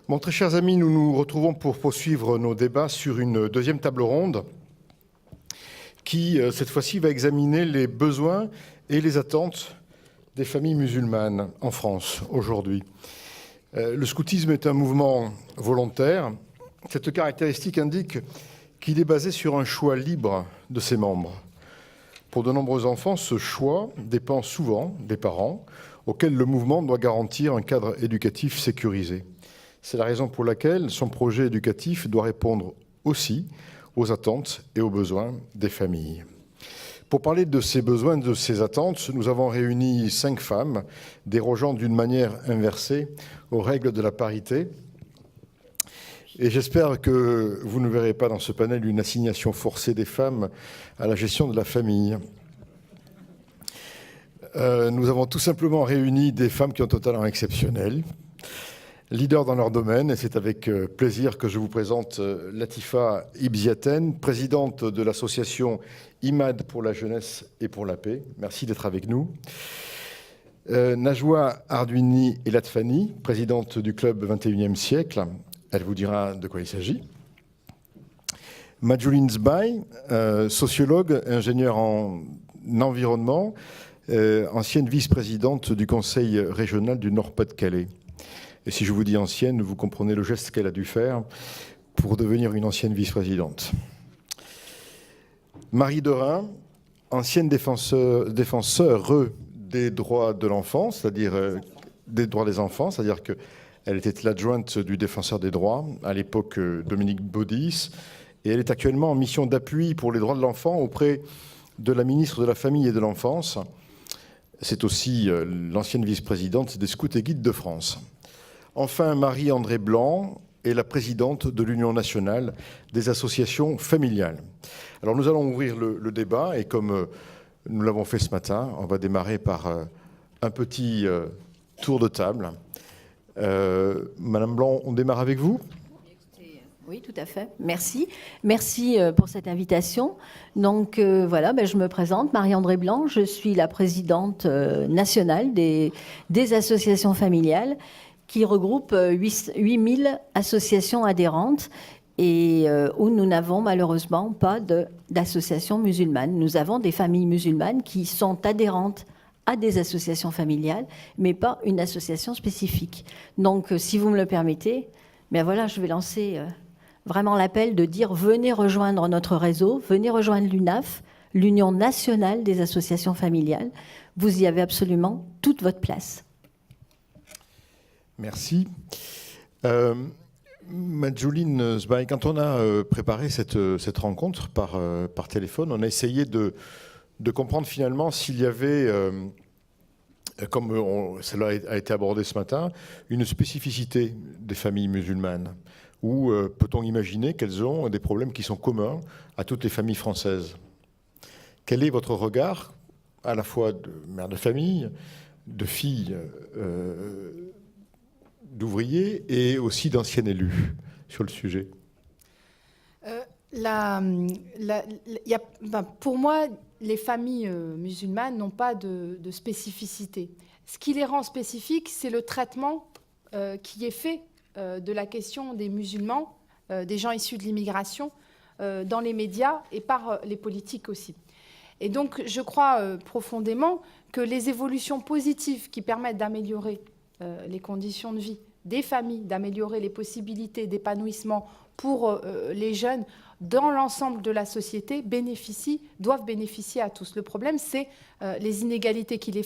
Bon, très chers amis, nous nous retrouvons pour poursuivre nos débats sur une deuxième table ronde qui, cette fois-ci, va examiner les besoins et les attentes des familles musulmanes en France aujourd'hui. Le scoutisme est un mouvement volontaire. Cette caractéristique indique qu'il est basé sur un choix libre de ses membres. Pour de nombreux enfants, ce choix dépend souvent des parents, auxquels le mouvement doit garantir un cadre éducatif sécurisé. C'est la raison pour laquelle son projet éducatif doit répondre aussi aux attentes et aux besoins des familles. Pour parler de ces besoins, de ces attentes, nous avons réuni 5 femmes dérogeant d'une manière inversée aux règles de la parité. Et j'espère que vous ne verrez pas dans ce panel une assignation forcée des femmes à la gestion de la famille. Nous avons tout simplement réuni des femmes qui ont un talent exceptionnel, leaders dans leur domaine, et c'est avec plaisir que je vous présente Latifa Ibziaten, présidente de l'association IMAD pour la jeunesse et pour la paix. Merci d'être avec nous. Najwa Ardouini Elatfani, présidente du club 21e siècle. Elle vous dira de quoi il s'agit. Majouline Zbaï, sociologue, ingénieure en environnement, ancienne vice-présidente du Conseil régional du Nord-Pas-de-Calais. Et si je vous dis ancienne, vous comprenez le geste qu'elle a dû faire pour devenir une ancienne vice-présidente. Marie Derain, ancienne défenseur des droits de l'enfant, c'est-à-dire des droits des enfants, c'est-à-dire qu'elle était l'adjointe du défenseur des droits, à l'époque Dominique Baudis, et elle est actuellement en mission d'appui pour les droits de l'enfant auprès de la ministre de la Famille et de l'Enfance. C'est aussi l'ancienne vice-présidente des Scouts et Guides de France. Enfin, Marie-André Blanc est la présidente de l'Union nationale des associations familiales. Alors nous allons ouvrir le débat et comme nous l'avons fait ce matin, on va démarrer par un petit tour de table. Madame Blanc, on démarre avec vous ? Oui, tout à fait. Merci. Merci pour cette invitation. Donc voilà, je me présente, Marie-André Blanc. Je suis la présidente nationale des associations familiales qui regroupe 8000 associations adhérentes et où nous n'avons malheureusement pas d'associations musulmanes. Nous avons des familles musulmanes qui sont adhérentes à des associations familiales, mais pas une association spécifique. Donc, si vous me le permettez, voilà, je vais lancer vraiment l'appel de dire venez rejoindre notre réseau, venez rejoindre l'UNAF, l'Union nationale des associations familiales. Vous y avez absolument toute votre place. Merci. Majouline Zbaï, quand on a préparé cette rencontre par téléphone, on a essayé de comprendre finalement s'il y avait, comme cela a été abordé ce matin, une spécificité des familles musulmanes. Ou peut-on imaginer qu'elles ont des problèmes qui sont communs à toutes les familles françaises? Quel est votre regard, à la fois de mère de famille, de fille d'ouvriers et aussi d'anciens élus sur le sujet? Pour moi, les familles musulmanes n'ont pas de spécificité. Ce qui les rend spécifiques, c'est le traitement qui est fait de la question des musulmans, des gens issus de l'immigration, dans les médias et par les politiques aussi. Et donc, je crois profondément que les évolutions positives qui permettent d'améliorer les conditions de vie des familles, d'améliorer les possibilités d'épanouissement pour les jeunes dans l'ensemble de la société doivent bénéficier à tous. Le problème, c'est les inégalités qui les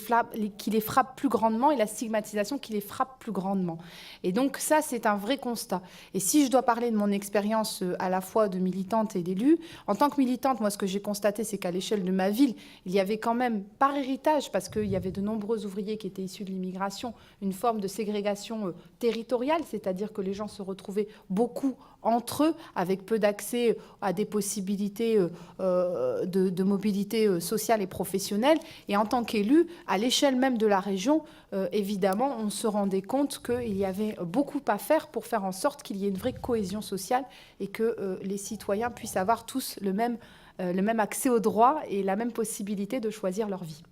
frappent plus grandement et la stigmatisation qui les frappe plus grandement. Et donc ça, c'est un vrai constat. Et si je dois parler de mon expérience à la fois de militante et d'élue, en tant que militante, moi, ce que j'ai constaté, c'est qu'à l'échelle de ma ville, il y avait quand même, par héritage, parce qu'il y avait de nombreux ouvriers qui étaient issus de l'immigration, une forme de ségrégation territoriale, c'est-à-dire que les gens se retrouvaient beaucoup entre eux, avec peu d'accès à des possibilités de mobilité sociale et professionnelle. Et en tant qu'élu, à l'échelle même de la région, évidemment, on se rendait compte qu'il y avait beaucoup à faire pour faire en sorte qu'il y ait une vraie cohésion sociale et que les citoyens puissent avoir tous le même accès aux droits et la même possibilité de choisir leur vie.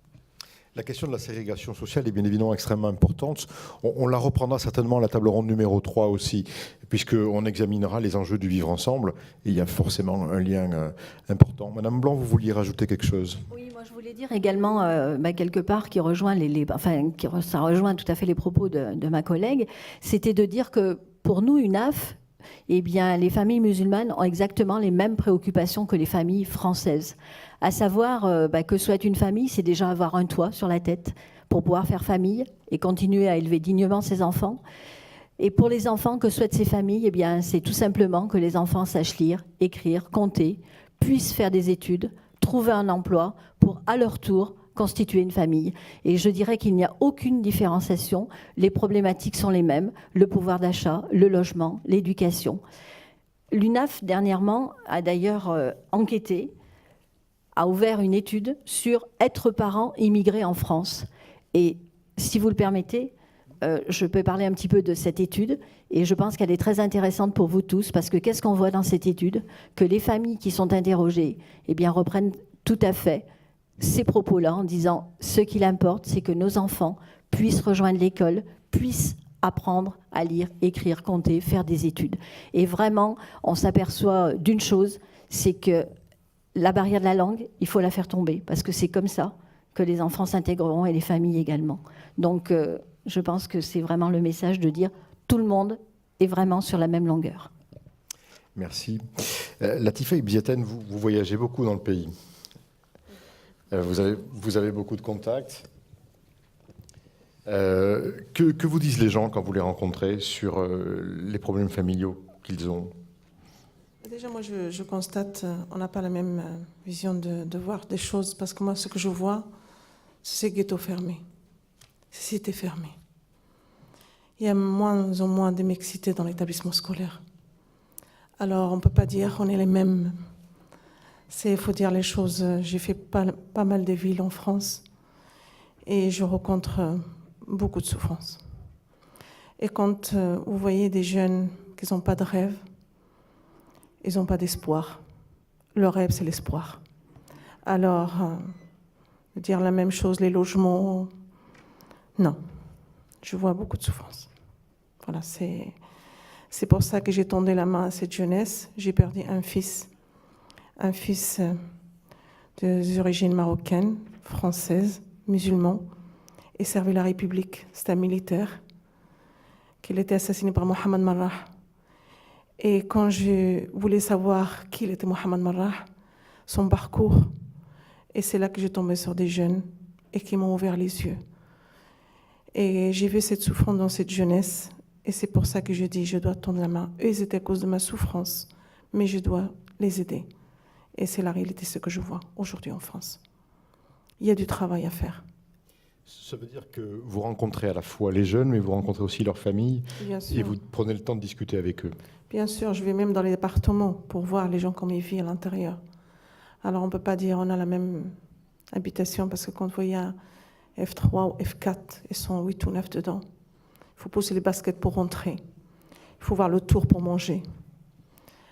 La question de la ségrégation sociale est bien évidemment extrêmement importante. On la reprendra certainement à la table ronde numéro 3 aussi, puisqu'on examinera les enjeux du vivre ensemble. Et il y a forcément un lien important. Madame Blanc, vous vouliez rajouter quelque chose ? Oui, moi je voulais dire également, quelque part, qui rejoint ça rejoint tout à fait les propos de ma collègue, c'était de dire que pour nous, UNAF, eh bien, les familles musulmanes ont exactement les mêmes préoccupations que les familles françaises. À savoir que souhaite une famille, c'est déjà avoir un toit sur la tête pour pouvoir faire famille et continuer à élever dignement ses enfants. Et pour les enfants, que souhaitent ces familles, eh bien, c'est tout simplement que les enfants sachent lire, écrire, compter, puissent faire des études, trouver un emploi pour, à leur tour, constituer une famille. Et je dirais qu'il n'y a aucune différenciation. Les problématiques sont les mêmes, le pouvoir d'achat, le logement, l'éducation. L'UNAF, dernièrement, a d'ailleurs enquêté, a ouvert une étude sur être parent immigré en France. Et si vous le permettez, je peux parler un petit peu de cette étude et je pense qu'elle est très intéressante pour vous tous parce que qu'est-ce qu'on voit dans cette étude ? Que les familles qui sont interrogées eh bien, reprennent tout à fait ces propos-là en disant ce qu'il importe, c'est que nos enfants puissent rejoindre l'école, puissent apprendre à lire, écrire, compter, faire des études. Et vraiment, on s'aperçoit d'une chose, c'est que la barrière de la langue, il faut la faire tomber parce que c'est comme ça que les enfants s'intégreront et les familles également. Donc, je pense que c'est vraiment le message de dire tout le monde est vraiment sur la même longueur. Merci. Latifa Ibn-Ziaten, vous voyagez beaucoup dans le pays. Vous avez beaucoup de contacts. Que vous disent les gens quand vous les rencontrez sur les problèmes familiaux qu'ils ont ? Déjà, moi, je constate, on n'a pas la même vision de voir des choses, parce que moi, ce que je vois, c'est ces ghettos fermés, ces cités fermées. Il y a moins en moins de mixité dans l'établissement scolaire. Alors, on ne peut pas dire qu'on est les mêmes. Il faut dire les choses. J'ai fait pas mal de villes en France et je rencontre beaucoup de souffrance. Et quand vous voyez des jeunes qui n'ont pas de rêve, ils n'ont pas d'espoir. Leur rêve, c'est l'espoir. Alors, dire la même chose, les logements, non. Je vois beaucoup de souffrance. Voilà, c'est pour ça que j'ai tendu la main à cette jeunesse. J'ai perdu un fils des origines marocaines, françaises, musulman, et servait la République. C'était un militaire qui a été assassiné par Mohamed Marrah. Et quand je voulais savoir qui était Mohamed Marrah, son parcours, et c'est là que j'ai tombé sur des jeunes et qui m'ont ouvert les yeux. Et j'ai vu cette souffrance dans cette jeunesse, et c'est pour ça que je dis, je dois tendre la main. Eux, ils étaient à cause de ma souffrance, mais je dois les aider. Et c'est la réalité, ce que je vois aujourd'hui en France. Il y a du travail à faire. Ça veut dire que vous rencontrez à la fois les jeunes, mais vous rencontrez aussi leurs familles, et vous prenez le temps de discuter avec eux. Bien sûr, je vais même dans les départements pour voir les gens comme ils vivent à l'intérieur. Alors on ne peut pas dire on a la même habitation, parce que quand vous voyez un F3 ou F4, ils sont 8 ou 9 dedans. Il faut pousser les baskets pour rentrer. Il faut voir le tour pour manger.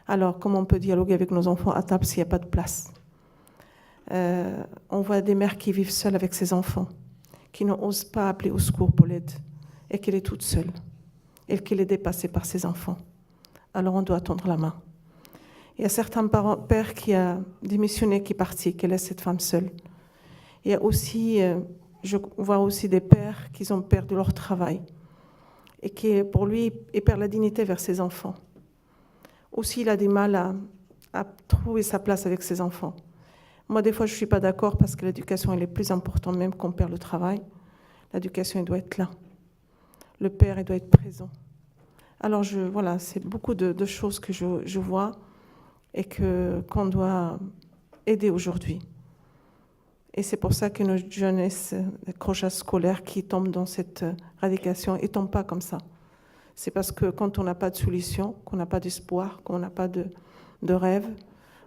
Alors, comment on peut dialoguer avec nos enfants à table s'il n'y a pas de place ? On voit des mères qui vivent seules avec ses enfants, qui n'osent pas appeler au secours pour l'aide, et qu'elle est toute seule, et qu'elle est dépassée par ses enfants. Alors, on doit tendre la main. Il y a certains pères qui ont démissionné, qui sont partis, qui laissent cette femme seule. Il y a aussi, je vois aussi des pères qui ont perdu leur travail, et qui, pour lui, il perd la dignité vers ses enfants. Aussi, il a du mal à trouver sa place avec ses enfants. Moi, des fois, je ne suis pas d'accord parce que l'éducation, elle est plus importante même qu'on perd le travail. L'éducation, elle doit être là. Le père, il doit être présent. Alors, voilà, c'est beaucoup de choses que je vois et qu'on doit aider aujourd'hui. Et c'est pour ça que nos jeunesses, les crochets scolaires qui tombent dans cette radication, ils ne tombent pas comme ça. C'est parce que quand on n'a pas de solution, qu'on n'a pas d'espoir, qu'on n'a pas de rêve,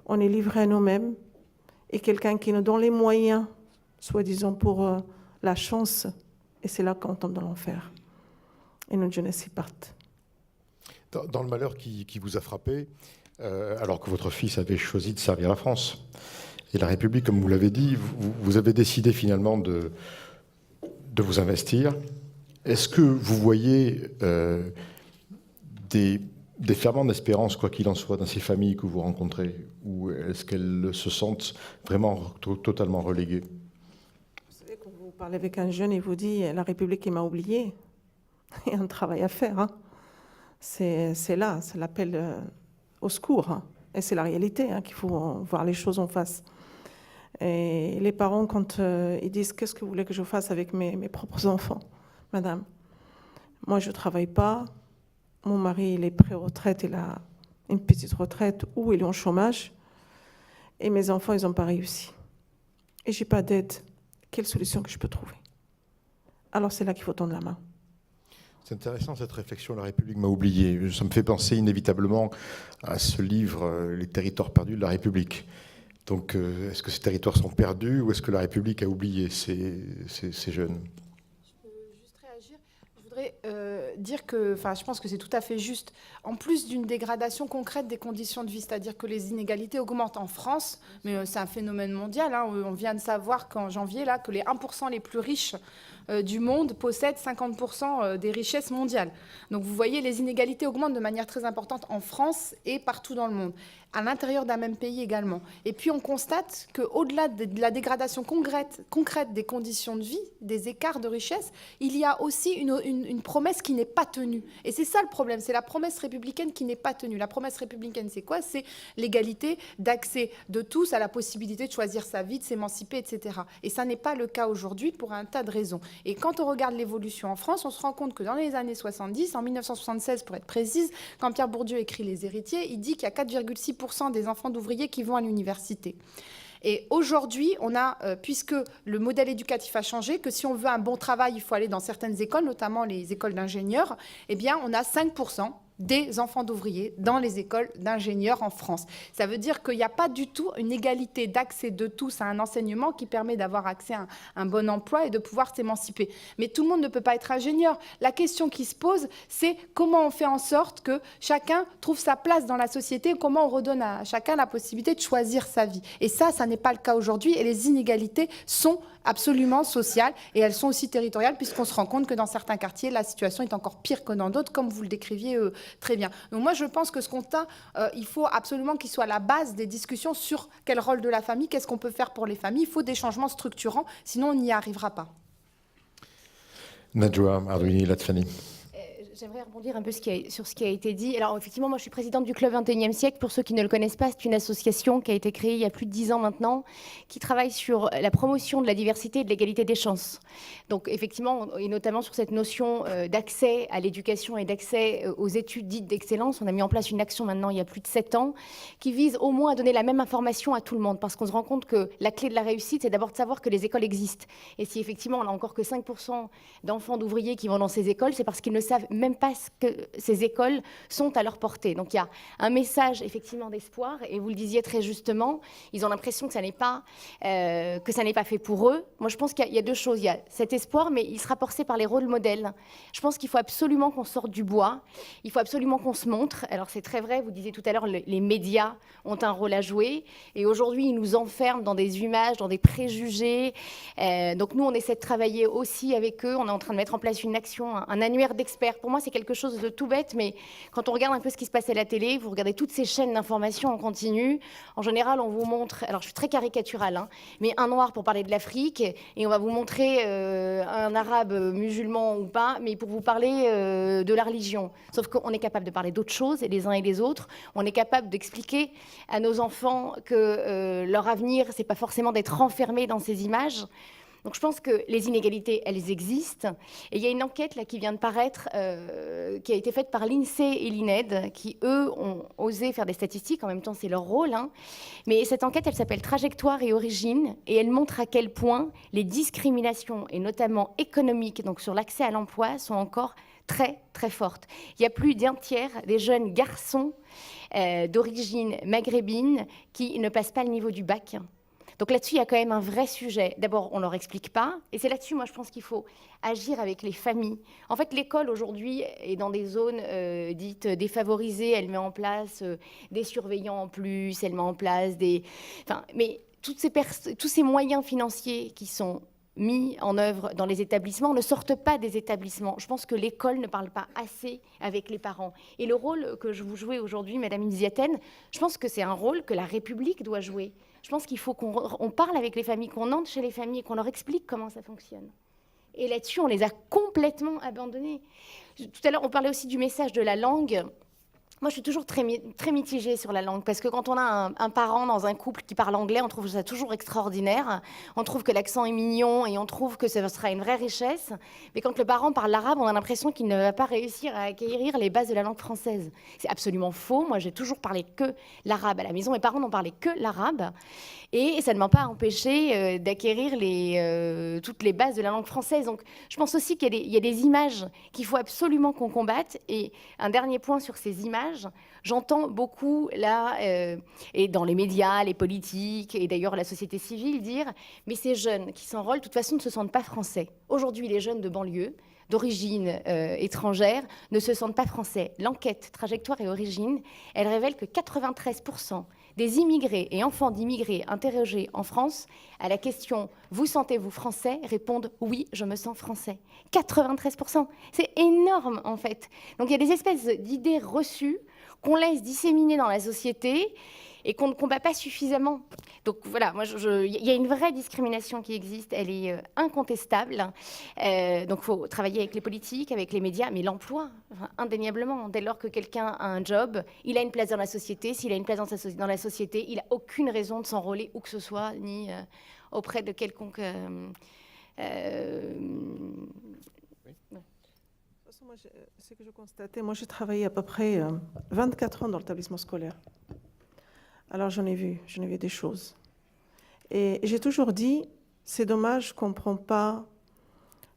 on est livré à nous-mêmes. Et quelqu'un qui nous donne les moyens, soi-disant pour la chance, et c'est là qu'on tombe dans l'enfer. Et nos jeunesses y partent. Dans le malheur qui vous a frappé, alors que votre fils avait choisi de servir la France et la République, comme vous l'avez dit, vous avez décidé finalement de de vous investir. Est-ce que vous voyez des ferments d'espérance, quoi qu'il en soit, dans ces familles que vous rencontrez, ou est-ce qu'elles se sentent vraiment totalement reléguées? Vous savez, quand vous parlez avec un jeune, il vous dit « la République, il m'a oublié ». Il y a un travail à faire. Hein. C'est là, c'est l'appel au secours. Hein. Et c'est la réalité, hein, qu'il faut voir les choses en face. Et les parents, quand ils disent « qu'est-ce que vous voulez que je fasse avec mes propres enfants ?» Madame, moi, je ne travaille pas. Mon mari, il est pré-retraite, il a une petite retraite ou il est en chômage. Et mes enfants, ils n'ont pas réussi. Et je n'ai pas d'aide. Quelle solution que je peux trouver? Alors, c'est là qu'il faut tendre la main. C'est intéressant cette réflexion, la République m'a oublié. Ça me fait penser inévitablement à ce livre, Les territoires perdus de la République. Donc, est-ce que ces territoires sont perdus ou est-ce que la République a oublié ces jeunes? Je peux juste réagir. Je voudrais dire que, je pense que c'est tout à fait juste. En plus d'une dégradation concrète des conditions de vie, c'est-à-dire que les inégalités augmentent en France, mais c'est un phénomène mondial. Hein. On vient de savoir qu'en janvier, là, que les 1% les plus riches du monde possèdent 50% des richesses mondiales. Donc vous voyez, les inégalités augmentent de manière très importante en France et partout dans le monde, à l'intérieur d'un même pays également. Et puis on constate qu'au-delà de la dégradation concrète des conditions de vie, des écarts de richesse, il y a aussi une promesse qui n'est pas tenue. Et c'est ça le problème, c'est la promesse républicaine qui n'est pas tenue. La promesse républicaine, c'est quoi? C'est l'égalité d'accès de tous à la possibilité de choisir sa vie, de s'émanciper, etc. Et ça n'est pas le cas aujourd'hui pour un tas de raisons. Et quand on regarde l'évolution en France, on se rend compte que dans les années 70, en 1976 pour être précise, quand Pierre Bourdieu écrit Les Héritiers, il dit qu'il y a 4,6% des enfants d'ouvriers qui vont à l'université. Et aujourd'hui, on a, puisque le modèle éducatif a changé, que si on veut un bon travail, il faut aller dans certaines écoles, notamment les écoles d'ingénieurs, eh bien, on a 5% des enfants d'ouvriers dans les écoles d'ingénieurs en France. Ça veut dire qu'il n'y a pas du tout une égalité d'accès de tous à un enseignement qui permet d'avoir accès à un bon emploi et de pouvoir s'émanciper. Mais tout le monde ne peut pas être ingénieur. La question qui se pose, c'est comment on fait en sorte que chacun trouve sa place dans la société, comment on redonne à chacun la possibilité de choisir sa vie. Et ça n'est pas le cas aujourd'hui et les inégalités sont absolument sociales et elles sont aussi territoriales puisqu'on se rend compte que dans certains quartiers, la situation est encore pire que dans d'autres, comme vous le décriviez très bien. Donc moi, je pense que ce constat, il faut absolument qu'il soit à la base des discussions sur quel rôle de la famille, qu'est-ce qu'on peut faire pour les familles. Il faut des changements structurants, sinon on n'y arrivera pas. Najwa Ardouini Latfani. J'aimerais rebondir un peu sur ce qui a été dit. Alors effectivement, moi je suis présidente du Club 21e siècle. Pour ceux qui ne le connaissent pas, c'est une association qui a été créée il y a plus de 10 ans maintenant, qui travaille sur la promotion de la diversité et de l'égalité des chances. Donc effectivement, et notamment sur cette notion d'accès à l'éducation et d'accès aux études dites d'excellence, on a mis en place une action maintenant il y a plus de 7 ans, qui vise au moins à donner la même information à tout le monde, parce qu'on se rend compte que la clé de la réussite, c'est d'abord de savoir que les écoles existent. Et si effectivement on n'a encore que 5% d'enfants d'ouvriers qui vont dans ces écoles, c'est parce qu'ils ne savent même pas que ces écoles sont à leur portée. Donc il y a un message effectivement d'espoir, et vous le disiez très justement, ils ont l'impression que ça n'est pas fait pour eux. Moi je pense qu'il y a deux choses, il y a cet espoir, mais il sera porté par les rôles modèles. Je pense qu'il faut absolument qu'on sorte du bois, il faut absolument qu'on se montre. Alors c'est très vrai, vous disiez tout à l'heure, les médias ont un rôle à jouer, et aujourd'hui ils nous enferment dans des images, dans des préjugés. Donc nous on essaie de travailler aussi avec eux, on est en train de mettre en place une action, un annuaire d'experts. Pour moi c'est quelque chose de tout bête, mais quand on regarde un peu ce qui se passe à la télé, vous regardez toutes ces chaînes d'information en continu, en général on vous montre, alors je suis très caricaturale, hein, mais un noir pour parler de l'Afrique, et on va vous montrer un arabe musulman ou pas, mais pour vous parler de la religion. Sauf qu'on est capable de parler d'autres choses, et les uns et les autres, on est capable d'expliquer à nos enfants que leur avenir, c'est pas forcément d'être enfermés dans ces images. Donc je pense que les inégalités, elles existent. Et il y a une enquête là, qui vient de paraître, qui a été faite par l'INSEE et l'INED, qui, eux, ont osé faire des statistiques. En même temps, c'est leur rôle. Hein. Mais cette enquête, elle s'appelle « Trajectoire et origine ». Et elle montre à quel point les discriminations, et notamment économiques, donc sur l'accès à l'emploi, sont encore très, très fortes. Il y a plus d'un tiers des jeunes garçons d'origine maghrébine qui ne passent pas le niveau du bac. Donc là-dessus, il y a quand même un vrai sujet. D'abord, on ne leur explique pas. Et c'est là-dessus, moi, je pense qu'il faut agir avec les familles. En fait, l'école, aujourd'hui, est dans des zones dites défavorisées. Elle met en place des surveillants en plus. Elle met en place des... Enfin, mais tous ces moyens financiers qui sont mis en œuvre dans les établissements ne sortent pas des établissements. Je pense que l'école ne parle pas assez avec les parents. Et le rôle que je vous jouez aujourd'hui, Madame Inziaten, je pense que c'est un rôle que la République doit jouer. Je pense qu'il faut qu'on parle avec les familles, qu'on entre chez les familles et qu'on leur explique comment ça fonctionne. Et là-dessus, on les a complètement abandonnés. Tout à l'heure, on parlait aussi du message de la langue. Moi, je suis toujours très mitigée sur la langue, parce que quand on a un parent dans un couple qui parle anglais, on trouve ça toujours extraordinaire. On trouve que l'accent est mignon et on trouve que ça sera une vraie richesse. Mais quand le parent parle l'arabe, on a l'impression qu'il ne va pas réussir à acquérir les bases de la langue française. C'est absolument faux. Moi, j'ai toujours parlé que l'arabe à la maison. Mes parents n'ont parlé que l'arabe. Et ça ne m'a pas empêché d'acquérir toutes les bases de la langue française. Donc, je pense aussi qu'il y a des images qu'il faut absolument qu'on combatte. Et un dernier point sur ces images, j'entends beaucoup là, et dans les médias, les politiques, et d'ailleurs la société civile, dire « mais ces jeunes qui s'enrôlent, de toute façon, ne se sentent pas français ». Aujourd'hui, les jeunes de banlieue, d'origine étrangère, ne se sentent pas français. L'enquête Trajectoire et Origine, elle révèle que 93% des immigrés et enfants d'immigrés interrogés en France à la question « Vous sentez-vous français ?» répondent « Oui, je me sens français ». 93%, c'est énorme en fait. Donc il y a des espèces d'idées reçues qu'on laisse disséminer dans la société et qu'on ne combat pas suffisamment. Donc voilà, moi, il y a une vraie discrimination qui existe, elle est incontestable. Donc il faut travailler avec les politiques, avec les médias, mais l'emploi, indéniablement. Dès lors que quelqu'un a un job, il a une place dans la société. S'il a une place dans la société, il n'a aucune raison de s'enrôler où que ce soit, ni auprès de quelconque... Ce que je constatais, moi j'ai travaillé à peu près 24 ans dans l'établissement scolaire. Alors j'en ai vu des choses. Et j'ai toujours dit, c'est dommage qu'on ne prend pas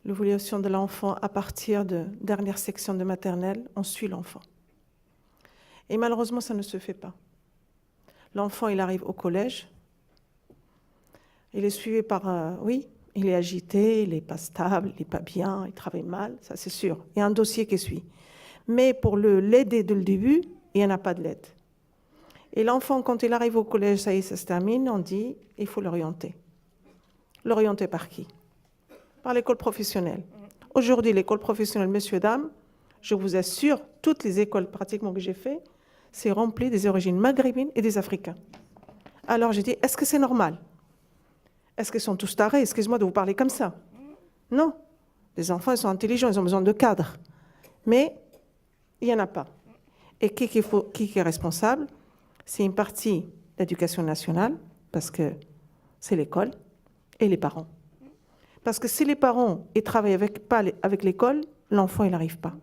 l'évolution de l'enfant à partir de dernière section de maternelle, on suit l'enfant. Et malheureusement, ça ne se fait pas. L'enfant, il arrive au collège, il est suivi par, il est agité, il n'est pas stable, il n'est pas bien, il travaille mal, ça c'est sûr. Il y a un dossier qui suit. Mais pour l'aider dès le début, il n'y en a pas de l'aide. Et l'enfant, quand il arrive au collège, ça y est, ça se termine, on dit, il faut l'orienter. L'orienter par qui? Par l'école professionnelle. Aujourd'hui, l'école professionnelle, messieurs, dames, je vous assure, toutes les écoles pratiquement que j'ai fait, c'est rempli des origines maghrébines et des Africains. Alors j'ai dit, est-ce que c'est normal? Est-ce qu'ils sont tous tarés? Excuse-moi de vous parler comme ça. Non. Les enfants, ils sont intelligents, ils ont besoin de cadres. Mais il n'y en a pas. Et qui est responsable? C'est une partie de l'éducation nationale, parce que c'est l'école, et les parents. Parce que si les parents ne travaillent pas avec l'école, l'enfant, il n'arrive pas.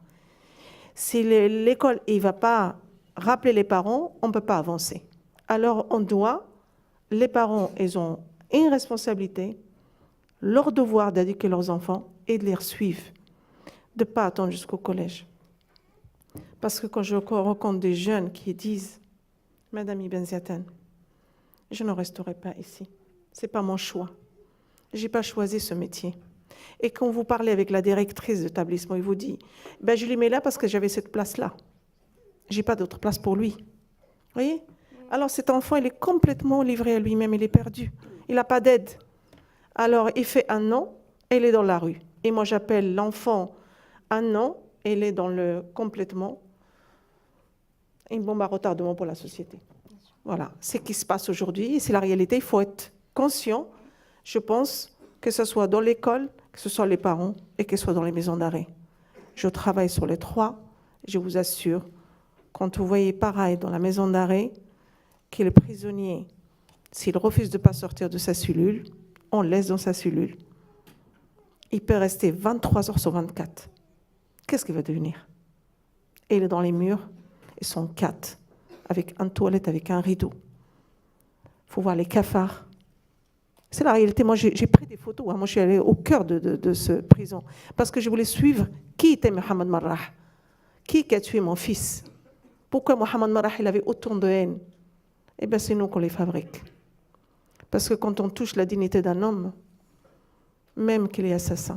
Si l'école ne va pas rappeler les parents, on ne peut pas avancer. Alors, les parents, ils ont une responsabilité, leur devoir d'éduquer leurs enfants et de les suivre, de ne pas attendre jusqu'au collège. Parce que quand je rencontre des jeunes qui disent « Madame Ibn Ziaten, je ne resterai pas ici, ce n'est pas mon choix, je n'ai pas choisi ce métier ». Et quand vous parlez avec la directrice de l'établissement, il vous dit « Je l'ai mis là parce que j'avais cette place-là, je n'ai pas d'autre place pour lui ». Vous voyez? Alors cet enfant, il est complètement livré à lui-même, il est perdu. Il n'a pas d'aide. Alors, il fait 1 an, et il est dans la rue. Et moi, j'appelle l'enfant 1 an, et il est complètement une bombe à retardement pour la société. Voilà, c'est ce qui se passe aujourd'hui, c'est la réalité. Il faut être conscient, je pense, que ce soit dans l'école, que ce soit les parents, et que ce soit dans les maisons d'arrêt. Je travaille sur les 3, je vous assure, quand vous voyez pareil dans la maison d'arrêt, que le prisonnier, s'il refuse de ne pas sortir de sa cellule, on le laisse dans sa cellule. Il peut rester 23 heures sur 24. Qu'est-ce qu'il va devenir? Et il est dans les murs, ils sont 4, avec une toilette, avec un rideau. Il faut voir les cafards. C'est la réalité. Moi, j'ai pris des photos. Moi, je suis allée au cœur de ce prison. Parce que je voulais suivre qui était Mohamed Marrah. Qui a tué mon fils? Pourquoi Mohamed Marrah il avait autant de haine? Eh bien, c'est nous qu'on les fabrique. Parce que quand on touche la dignité d'un homme, même qu'il est assassin,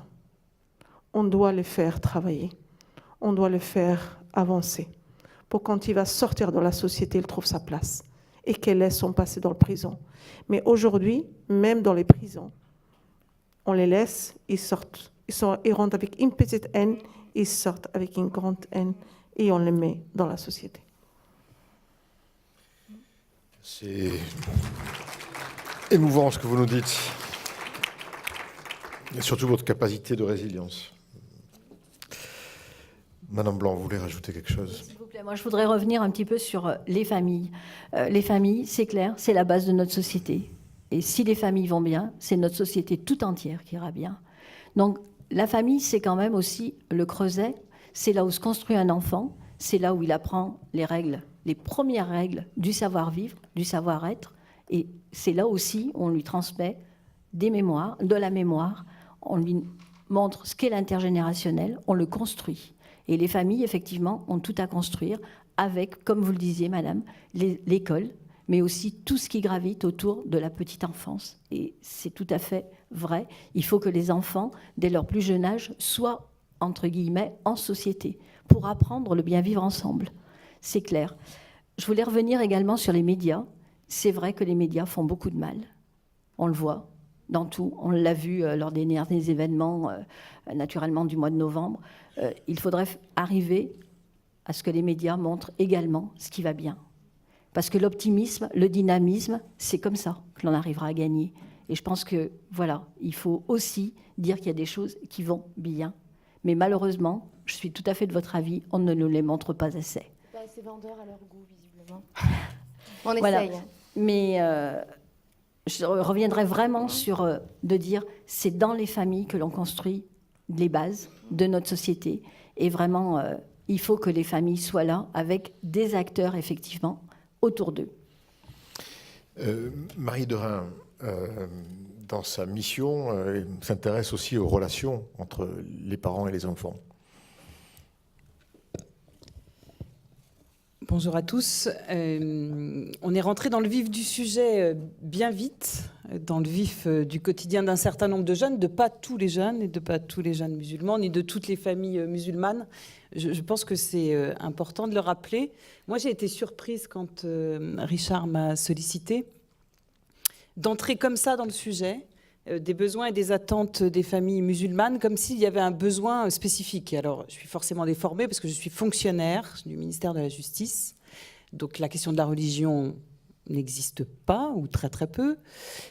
on doit le faire travailler, on doit le faire avancer, pour quand il va sortir de la société, il trouve sa place et qu'il laisse son passé dans la prison. Mais aujourd'hui, même dans les prisons, on les laisse, ils sortent. Ils rentrent avec une petite haine, ils sortent avec une grande haine et on les met dans la société. C'est émouvant ce que vous nous dites. Et surtout votre capacité de résilience. Madame Blanc, vous voulez rajouter quelque chose? S'il vous plaît, moi je voudrais revenir un petit peu sur les familles. Les familles, c'est clair, c'est la base de notre société. Et si les familles vont bien, c'est notre société tout entière qui ira bien. Donc la famille, c'est quand même aussi le creuset. C'est là où se construit un enfant. C'est là où il apprend les règles, les premières règles du savoir-vivre, du savoir-être. Et c'est là aussi où on lui transmet des mémoires, de la mémoire. On lui montre ce qu'est l'intergénérationnel. On le construit. Et les familles, effectivement, ont tout à construire avec, comme vous le disiez, madame, l'école, mais aussi tout ce qui gravite autour de la petite enfance. Et c'est tout à fait vrai. Il faut que les enfants, dès leur plus jeune âge, soient, entre guillemets, en société, pour apprendre le bien vivre ensemble. C'est clair. Je voulais revenir également sur les médias. C'est vrai que les médias font beaucoup de mal. On le voit dans tout. On l'a vu lors des derniers événements, naturellement, du mois de novembre. Il faudrait arriver à ce que les médias montrent également ce qui va bien. Parce que l'optimisme, le dynamisme, c'est comme ça que l'on arrivera à gagner. Et je pense que, voilà, il faut aussi dire qu'il y a des choses qui vont bien. Mais malheureusement, je suis tout à fait de votre avis, on ne nous les montre pas assez. C'est pas assez vendeur à leur goût, visiblement. On Voilà. essaye. Mais je reviendrai vraiment sur de dire c'est dans les familles que l'on construit les bases de notre société. Et vraiment, il faut que les familles soient là avec des acteurs, effectivement, autour d'eux. Marie Derain, dans sa mission, s'intéresse aussi aux relations entre les parents et les enfants. Bonjour à tous. On est rentré dans le vif du sujet bien vite, dans le vif du quotidien d'un certain nombre de jeunes, de pas tous les jeunes, et de pas tous les jeunes musulmans, ni de toutes les familles musulmanes. Je pense que c'est important de le rappeler. Moi, j'ai été surprise quand Richard m'a sollicité d'entrer comme ça dans le sujet des besoins et des attentes des familles musulmanes, comme s'il y avait un besoin spécifique. Alors, je suis forcément déformée parce que je suis fonctionnaire du ministère de la Justice. Donc, la question de la religion n'existe pas, ou très très peu.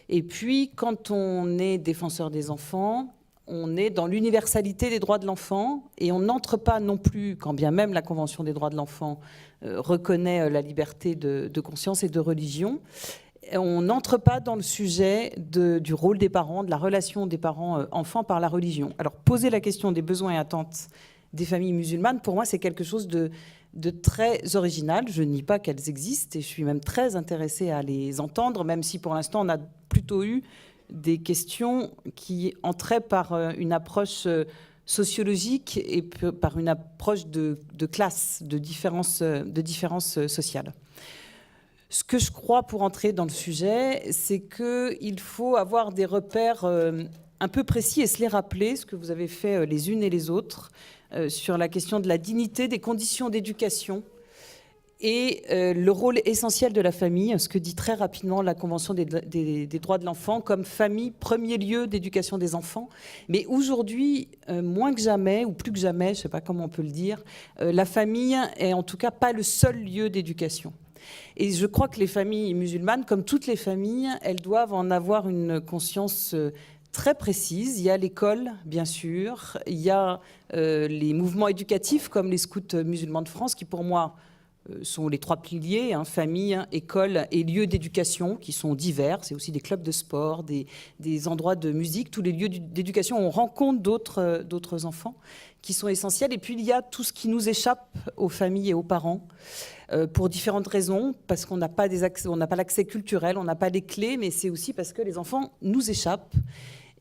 Et puis, quand on est défenseur des enfants, on est dans l'universalité des droits de l'enfant et on n'entre pas non plus, quand bien même la Convention des droits de l'enfant reconnaît la liberté de conscience et de religion, on n'entre pas dans le sujet du rôle des parents, de la relation des parents-enfants par la religion. Alors, poser la question des besoins et attentes des familles musulmanes, pour moi, c'est quelque chose de très original. Je nie pas qu'elles existent et je suis même très intéressée à les entendre, même si pour l'instant, on a plutôt eu des questions qui entraient par une approche sociologique et par une approche de classe, de différence sociale. Ce que je crois pour entrer dans le sujet, c'est qu'il faut avoir des repères un peu précis et se les rappeler, ce que vous avez fait les unes et les autres, sur la question de la dignité, des conditions d'éducation et le rôle essentiel de la famille, ce que dit très rapidement la Convention des droits de l'enfant, comme famille, premier lieu d'éducation des enfants. Mais aujourd'hui, moins que jamais, ou plus que jamais, je ne sais pas comment on peut le dire, la famille est en tout cas pas le seul lieu d'éducation. Et je crois que les familles musulmanes, comme toutes les familles, elles doivent en avoir une conscience très précise. Il y a l'école, bien sûr. Il y a les mouvements éducatifs, comme les scouts musulmans de France, qui pour moi sont les trois piliers, famille, école et lieux d'éducation, qui sont divers. C'est aussi des clubs de sport, des endroits de musique, tous les lieux d'éducation où on rencontre d'autres enfants qui sont essentiels. Et puis il y a tout ce qui nous échappe aux familles et aux parents, pour différentes raisons, parce qu'on n'a pas l'accès culturel, on n'a pas les clés, mais c'est aussi parce que les enfants nous échappent.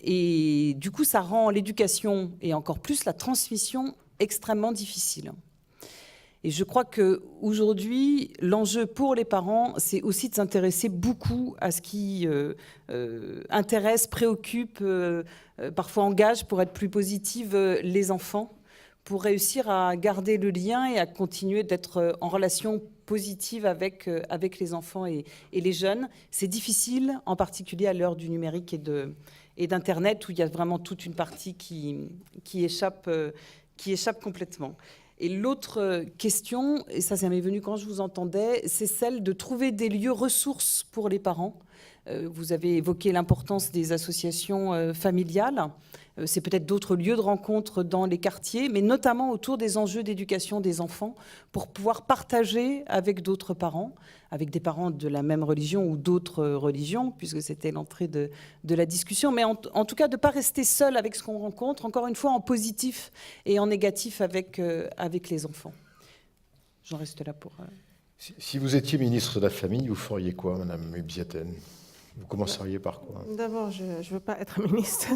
Et du coup, ça rend l'éducation, et encore plus la transmission, extrêmement difficile. Et je crois qu'aujourd'hui, l'enjeu pour les parents, c'est aussi de s'intéresser beaucoup à ce qui intéresse, préoccupe, parfois engage, pour être plus positive, les enfants, pour réussir à garder le lien et à continuer d'être en relation positive avec les enfants et les jeunes. C'est difficile, en particulier à l'heure du numérique et d'Internet, où il y a vraiment toute une partie qui échappe complètement. Et l'autre question, et ça m'est venu quand je vous entendais, c'est celle de trouver des lieux ressources pour les parents. Vous avez évoqué l'importance des associations familiales. C'est peut-être d'autres lieux de rencontre dans les quartiers, mais notamment autour des enjeux d'éducation des enfants, pour pouvoir partager avec d'autres parents, avec des parents de la même religion ou d'autres religions, puisque c'était l'entrée de la discussion, mais en tout cas de ne pas rester seul avec ce qu'on rencontre, encore une fois en positif et en négatif avec les enfants. J'en reste là pour... Si vous étiez ministre de la Famille, vous feriez quoi, Madame Ebziaten? Vous commenceriez par quoi? D'abord, je ne veux pas être ministre.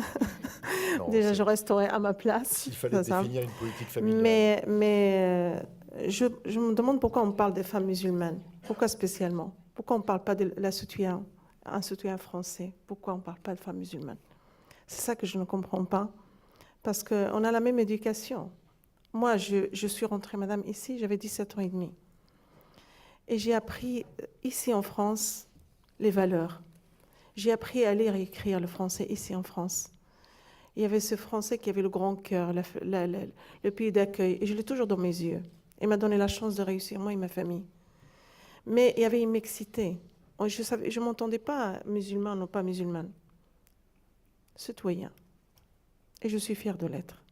Non, Déjà, je resterai à ma place. S'il fallait définir une politique familiale. Mais je me demande pourquoi on parle des femmes musulmanes. Pourquoi spécialement? Pourquoi on ne parle pas de un soutien français? Pourquoi on ne parle pas de femmes musulmanes? C'est ça que je ne comprends pas. Parce qu'on a la même éducation. Moi, je suis rentrée, madame, ici, j'avais 17 ans et demi. Et j'ai appris, ici en France, les valeurs. J'ai appris à lire et écrire le français ici en France. Il y avait ce français qui avait le grand cœur, le pays d'accueil, et je l'ai toujours dans mes yeux. Il m'a donné la chance de réussir, moi et ma famille. Mais il y avait une mixité. Je ne m'entendais pas musulmane ou pas musulmane. Citoyen. Et je suis fière de l'être.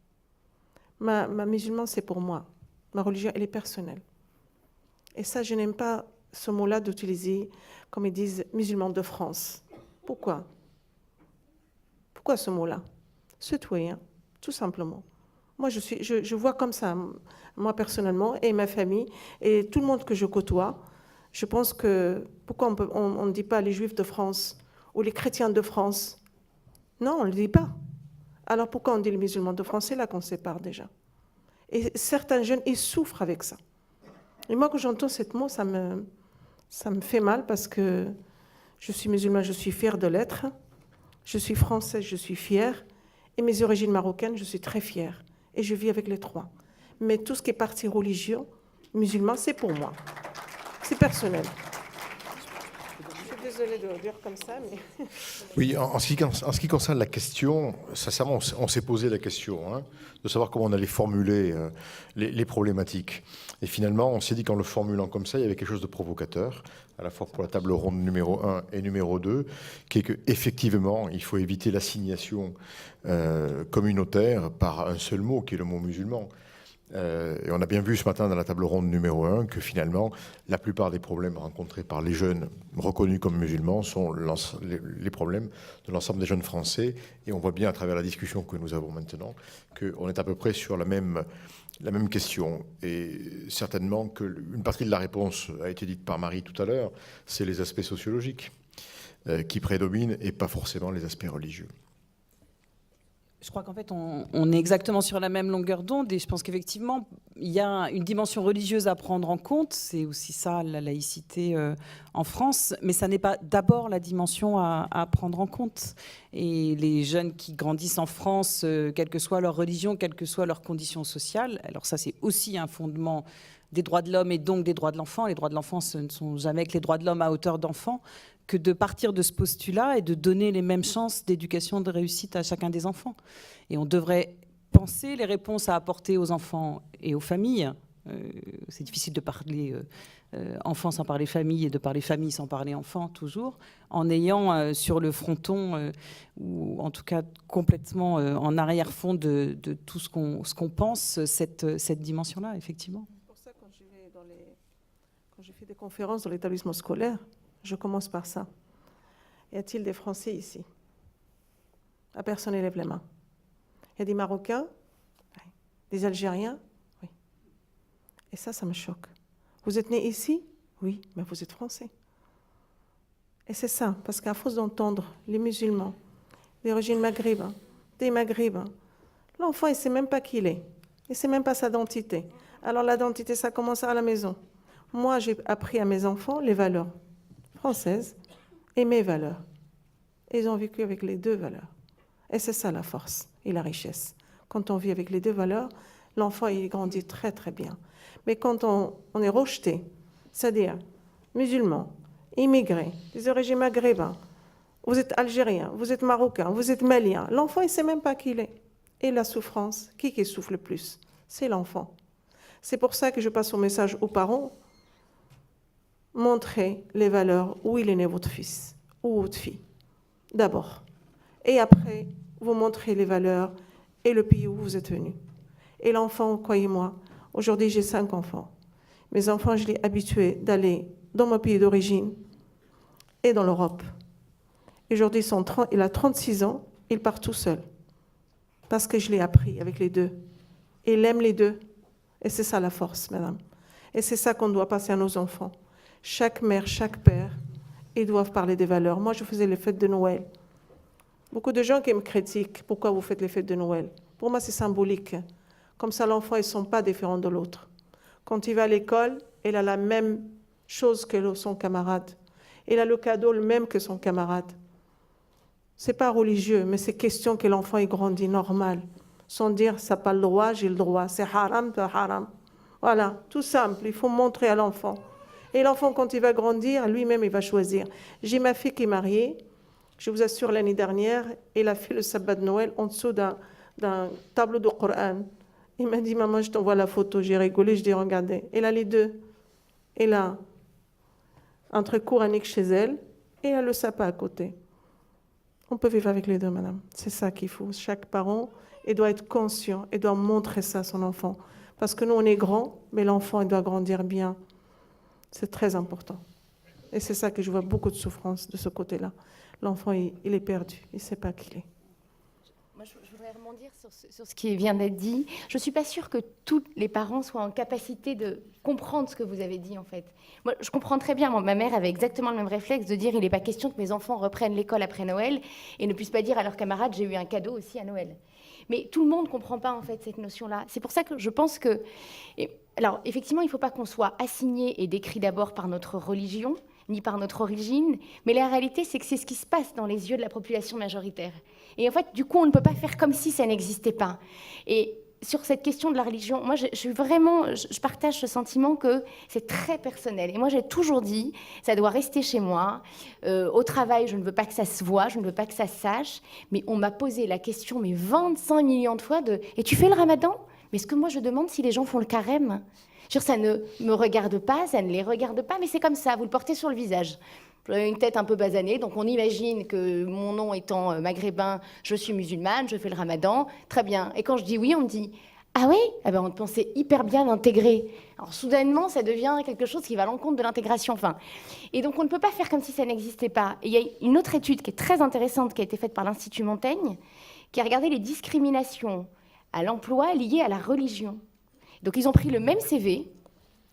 Ma musulmane, c'est pour moi. Ma religion, elle est personnelle. Et ça, je n'aime pas ce mot-là d'utiliser, comme ils disent, musulmans de France. Pourquoi? Pourquoi ce mot-là? Citoyen, tout simplement. Moi, je vois comme ça, moi personnellement, et ma famille, et tout le monde que je côtoie. Je pense que, pourquoi on ne dit pas les Juifs de France ou les chrétiens de France? Non, on ne le dit pas. Alors pourquoi on dit les musulmans de France? C'est là qu'on se sépare déjà. Et certains jeunes, ils souffrent avec ça. Et moi, quand j'entends ce mot, ça me fait mal parce que je suis musulmane, je suis fière de l'être. Je suis française, je suis fière. Et mes origines marocaines, je suis très fière. Et je vis avec les trois. Mais tout ce qui est parti religieux, musulman, c'est pour moi. C'est personnel. Je suis désolée de le dire comme ça, mais... Oui, en ce qui concerne la question, sincèrement, on s'est posé la question de savoir comment on allait formuler les problématiques. Et finalement, on s'est dit qu'en le formulant comme ça, il y avait quelque chose de provocateur, à la fois pour la table ronde numéro 1 et numéro 2, qui est qu'effectivement, il faut éviter l'assignation communautaire par un seul mot, qui est le mot musulman. Et on a bien vu ce matin dans la table ronde numéro 1 que finalement, la plupart des problèmes rencontrés par les jeunes reconnus comme musulmans sont les problèmes de l'ensemble des jeunes français. Et on voit bien à travers la discussion que nous avons maintenant qu'on est à peu près sur la même question. Et certainement qu'une partie de la réponse a été dite par Marie tout à l'heure, c'est les aspects sociologiques qui prédominent et pas forcément les aspects religieux. Je crois qu'en fait, on est exactement sur la même longueur d'onde et je pense qu'effectivement, il y a une dimension religieuse à prendre en compte. C'est aussi ça, la laïcité en France. Mais ça n'est pas d'abord la dimension à prendre en compte. Et les jeunes qui grandissent en France, quelle que soit leur religion, quelles que soient leurs conditions sociales, alors ça, c'est aussi un fondement des droits de l'homme et donc des droits de l'enfant. Les droits de l'enfant, ce ne sont jamais que les droits de l'homme à hauteur d'enfant, que de partir de ce postulat et de donner les mêmes chances d'éducation, de réussite à chacun des enfants. Et on devrait penser les réponses à apporter aux enfants et aux familles. C'est difficile de parler enfants sans parler famille et de parler famille sans parler enfants, toujours, en ayant sur le fronton, ou en tout cas complètement en arrière-fond de tout ce qu'on pense, cette dimension-là, effectivement. C'est pour ça, quand je fais des conférences dans l'établissement scolaire, je commence par ça. Y a-t-il des Français ici? La personne élève les mains. Il y a des Marocains? Oui. Des Algériens? Oui. Et ça me choque. Vous êtes nés ici? Oui, mais vous êtes Français. Et c'est ça, parce qu'à force d'entendre les musulmans, d'origine maghrébine, des maghrébins, l'enfant, il ne sait même pas qui il est. Il ne sait même pas sa identité. Alors l'identité, ça commence à la maison. Moi, j'ai appris à mes enfants les valeurs françaises et mes valeurs. Ils ont vécu avec les deux valeurs. Et c'est ça la force et la richesse. Quand on vit avec les deux valeurs, l'enfant il grandit très très bien. Mais quand on est rejeté, c'est-à-dire musulman, immigré, des origines maghrébins, Vous êtes algérien, vous êtes marocain, vous êtes malien. L'enfant, il ne sait même pas qui il est. Et la souffrance, qui souffre le plus? C'est l'enfant. C'est pour ça que je passe au message aux parents. Montrez les valeurs où il est né votre fils ou votre fille, d'abord. Et après, vous montrez les valeurs et le pays où vous êtes venu. Et l'enfant, croyez-moi, aujourd'hui j'ai 5 enfants. Mes enfants, je les ai habitués d'aller dans mon pays d'origine et dans l'Europe. Aujourd'hui, il a 36 ans, il part tout seul. Parce que je l'ai appris avec les deux. Et il aime les deux. Et c'est ça la force, madame. Et c'est ça qu'on doit passer à nos enfants. Chaque mère, chaque père, ils doivent parler des valeurs. Moi, je faisais les fêtes de Noël. Beaucoup de gens qui me critiquent. Pourquoi vous faites les fêtes de Noël? Pour moi, c'est symbolique. Comme ça, l'enfant, ils ne sont pas différents de l'autre. Quand il va à l'école, il a la même chose que son camarade. Il a le cadeau le même que son camarade. Ce n'est pas religieux, mais c'est question que l'enfant il grandit normal. Sans dire, ça n'a pas le droit, j'ai le droit. C'est haram, c'est haram. Voilà, tout simple. Il faut montrer à l'enfant. Et l'enfant, quand il va grandir, lui-même, il va choisir. J'ai ma fille qui est mariée. Je vous assure, l'année dernière, elle a fait le sabbat de Noël en dessous d'un tableau de Coran. Il m'a dit, maman, je t'envoie la photo. J'ai rigolé, je dis, regardez. Elle a les deux. Elle a un truc coranique chez elle et elle a le sapin à côté. On peut vivre avec les deux, madame. C'est ça qu'il faut. Chaque parent, il doit être conscient, il doit montrer ça à son enfant. Parce que nous, on est grands, mais l'enfant, il doit grandir bien. C'est très important. Et c'est ça que je vois beaucoup de souffrance de ce côté-là. L'enfant, il est perdu. Il ne sait pas qui il est. Moi, je voudrais rebondir sur ce qui vient d'être dit. Je ne suis pas sûre que tous les parents soient en capacité de comprendre ce que vous avez dit, en fait. Moi, je comprends très bien. Ma mère avait exactement le même réflexe de dire il n'est pas question que mes enfants reprennent l'école après Noël et ne puissent pas dire à leurs camarades j'ai eu un cadeau aussi à Noël. Mais tout le monde ne comprend pas, en fait, cette notion-là. C'est pour ça que je pense que... Alors, effectivement, il ne faut pas qu'on soit assigné et décrit d'abord par notre religion, ni par notre origine, mais la réalité, c'est que c'est ce qui se passe dans les yeux de la population majoritaire. Et en fait, du coup, on ne peut pas faire comme si ça n'existait pas. Et sur cette question de la religion, moi, je partage ce sentiment que c'est très personnel. Et moi, j'ai toujours dit, ça doit rester chez moi. Au travail, je ne veux pas que ça se voit, je ne veux pas que ça se sache. Mais on m'a posé la question, 25 millions de fois, et tu fais le ramadan? Mais ce que moi, je demande si les gens font le carême. Ça ne me regarde pas, ça ne les regarde pas, mais c'est comme ça, vous le portez sur le visage. J'ai une tête un peu basanée, donc on imagine que mon nom étant maghrébin, je suis musulmane, je fais le ramadan, très bien. Et quand je dis oui, on me dit « Ah oui ?» on pensait hyper bien l'intégrer. Alors soudainement, ça devient quelque chose qui va à l'encontre de l'intégration. Et donc on ne peut pas faire comme si ça n'existait pas. Et il y a une autre étude qui est très intéressante, qui a été faite par l'Institut Montaigne, qui a regardé les discriminations à l'emploi liées à la religion. Donc ils ont pris le même CV,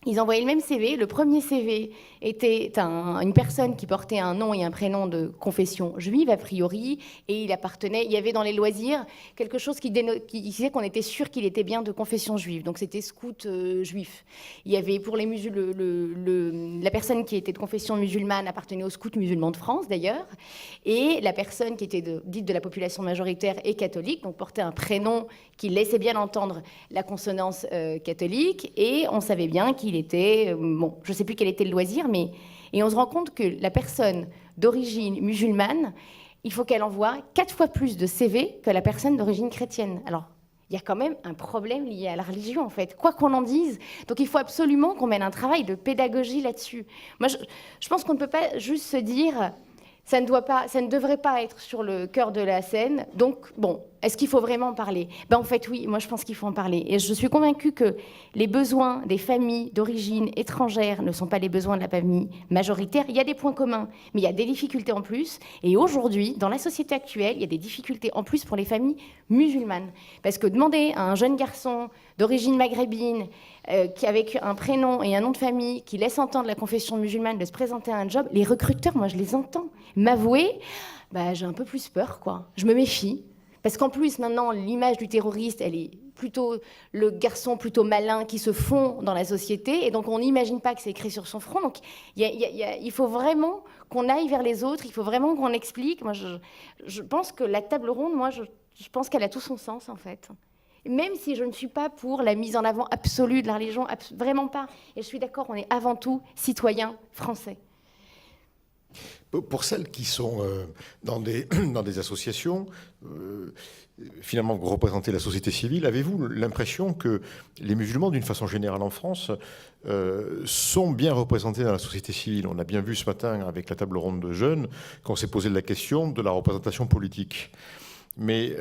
ils envoyaient le même CV. Le premier CV était une personne qui portait un nom et un prénom de confession juive, a priori, et il y avait dans les loisirs quelque chose qui disait qu'on était sûr qu'il était bien de confession juive. Donc c'était scout juif. Il y avait pour les la personne qui était de confession musulmane appartenait au scout musulman de France, d'ailleurs, et la personne qui était dite de la population majoritaire et catholique, donc portait un prénom qui laissait bien entendre la consonance catholique, et on savait bien qu'il était, je ne sais plus quel était le loisir, et on se rend compte que la personne d'origine musulmane, il faut qu'elle envoie 4 fois plus de CV que la personne d'origine chrétienne. Alors, il y a quand même un problème lié à la religion, en fait, quoi qu'on en dise. Donc, il faut absolument qu'on mène un travail de pédagogie là-dessus. Moi, je pense qu'on ne peut pas juste se dire... Ça ne devrait pas être sur le cœur de la scène. Donc, est-ce qu'il faut vraiment en parler? En fait, oui, moi je pense qu'il faut en parler. Et je suis convaincue que les besoins des familles d'origine étrangère ne sont pas les besoins de la famille majoritaire. Il y a des points communs, mais il y a des difficultés en plus. Et aujourd'hui, dans la société actuelle, il y a des difficultés en plus pour les familles musulmanes. Parce que demander à un jeune garçon d'origine maghrébine, qui avec un prénom et un nom de famille qui laisse entendre la confession musulmane de se présenter à un job, les recruteurs, moi je les entends m'avouer, j'ai un peu plus peur, quoi. Je me méfie. Parce qu'en plus, maintenant, l'image du terroriste, elle est plutôt le garçon plutôt malin qui se fond dans la société, et donc on n'imagine pas que c'est écrit sur son front. Donc il faut vraiment qu'on aille vers les autres, il faut vraiment qu'on explique. Moi, je pense que la table ronde, moi, je pense qu'elle a tout son sens, en fait. Même si je ne suis pas pour la mise en avant absolue de la religion, vraiment pas. Et je suis d'accord, on est avant tout citoyens français. Pour celles qui sont dans des associations, finalement vous représentez la société civile, avez-vous l'impression que les musulmans, d'une façon générale en France, sont bien représentés dans la société civile? On a bien vu ce matin avec la table ronde de jeunes qu'on s'est posé la question de la représentation politique. Mais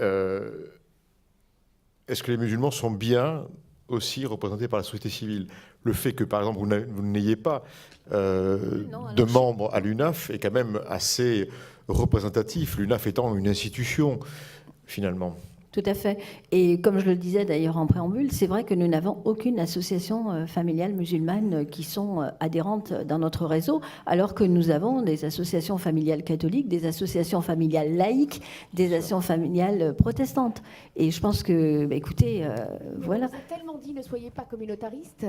est-ce que les musulmans sont bien aussi représentés par la société civile? Le fait que, par exemple, vous n'ayez pas de membres à l'UNAF est quand même assez représentatif, l'UNAF étant une institution, finalement. Tout à fait. Et comme je le disais d'ailleurs en préambule, c'est vrai que nous n'avons aucune association familiale musulmane qui sont adhérentes dans notre réseau, alors que nous avons des associations familiales catholiques, des associations familiales laïques, des associations familiales protestantes. Et je pense que, écoutez, voilà. On nous a tellement dit ne soyez pas communautaristes,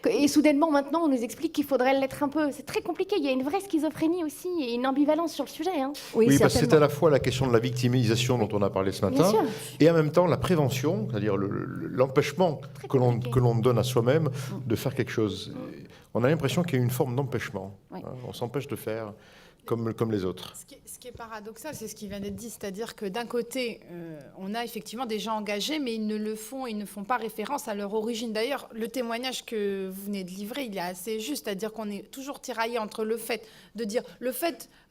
et soudainement maintenant on nous explique qu'il faudrait l'être un peu. C'est très compliqué, il y a une vraie schizophrénie aussi et une ambivalence sur le sujet. Hein. Oui, parce que c'est à la fois la question de la victimisation dont on a parlé ce matin, et en même temps la prévention, c'est-à-dire l'empêchement que l'on donne à soi-même de faire quelque chose. On a l'impression qu'il y a une forme d'empêchement. Oui. On s'empêche de faire comme les autres. Ce qui est paradoxal, c'est ce qui vient d'être dit, c'est-à-dire que d'un côté, on a effectivement des gens engagés, mais ils ne font pas référence à leur origine. D'ailleurs, le témoignage que vous venez de livrer, il est assez juste, c'est-à-dire qu'on est toujours tiraillé entre le fait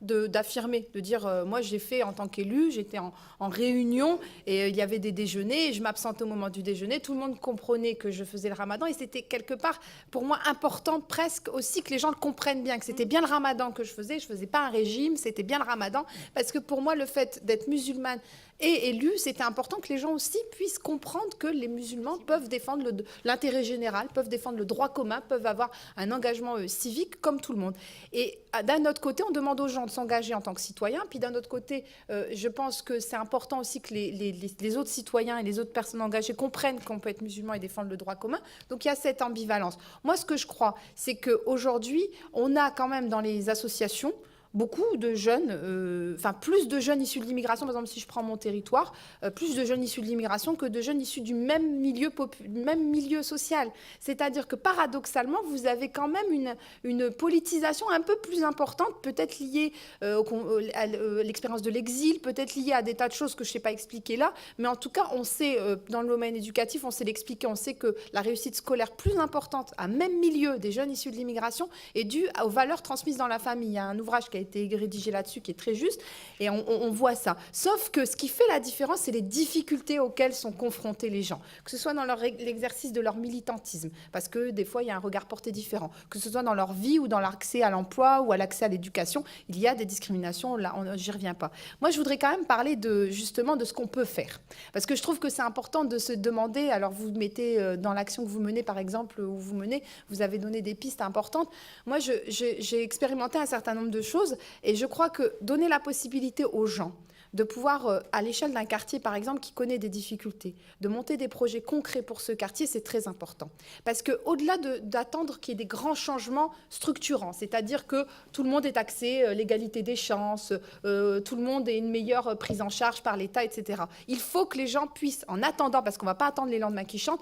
d'affirmer, de dire, moi j'ai fait en tant qu'élu, j'étais en réunion et il y avait des déjeuners et je m'absentais au moment du déjeuner, tout le monde comprenait que je faisais le ramadan et c'était quelque part pour moi important presque aussi que les gens comprennent bien que c'était bien le ramadan que je faisais pas un régime, c'était bien le ramadan, parce que pour moi le fait d'être musulmane et élue, c'était important que les gens aussi puissent comprendre que les musulmans peuvent défendre l'intérêt général, peuvent défendre le droit commun, peuvent avoir un engagement civique comme tout le monde. Et d'un autre côté, on demande aux gens de s'engager en tant que citoyens, puis d'un autre côté, je pense que c'est important aussi que les autres citoyens et les autres personnes engagées comprennent qu'on peut être musulman et défendre le droit commun. Donc il y a cette ambivalence. Moi, ce que je crois, c'est qu'aujourd'hui, on a quand même dans les associations beaucoup de jeunes, plus de jeunes issus de l'immigration, par exemple si je prends mon territoire, plus de jeunes issus de l'immigration que de jeunes issus du même milieu social. C'est-à-dire que paradoxalement, vous avez quand même une politisation un peu plus importante, peut-être liée à l'expérience de l'exil, peut-être liée à des tas de choses que je ne sais pas expliquer là, mais en tout cas, on sait, dans le domaine éducatif, on sait l'expliquer, on sait que la réussite scolaire plus importante à même milieu des jeunes issus de l'immigration est due aux valeurs transmises dans la famille. Il y a un ouvrage qui a été rédigé là-dessus qui est très juste et on voit ça. Sauf que ce qui fait la différence, c'est les difficultés auxquelles sont confrontés les gens, que ce soit dans l'exercice de leur militantisme, parce que des fois il y a un regard porté différent, que ce soit dans leur vie ou dans l'accès à l'emploi ou à l'accès à l'éducation, il y a des discriminations, là j'y reviens pas. Moi je voudrais quand même parler justement de ce qu'on peut faire, parce que je trouve que c'est important de se demander, alors vous mettez dans l'action que vous menez par exemple, où vous avez donné des pistes importantes. Moi j'ai expérimenté un certain nombre de choses et je crois que donner la possibilité aux gens de pouvoir, à l'échelle d'un quartier, par exemple, qui connaît des difficultés, de monter des projets concrets pour ce quartier, c'est très important. Parce qu'au-delà d'attendre qu'il y ait des grands changements structurants, c'est-à-dire que tout le monde ait accès, l'égalité des chances, tout le monde ait une meilleure prise en charge par l'État, etc. Il faut que les gens puissent, en attendant, parce qu'on ne va pas attendre les lendemains qui chantent,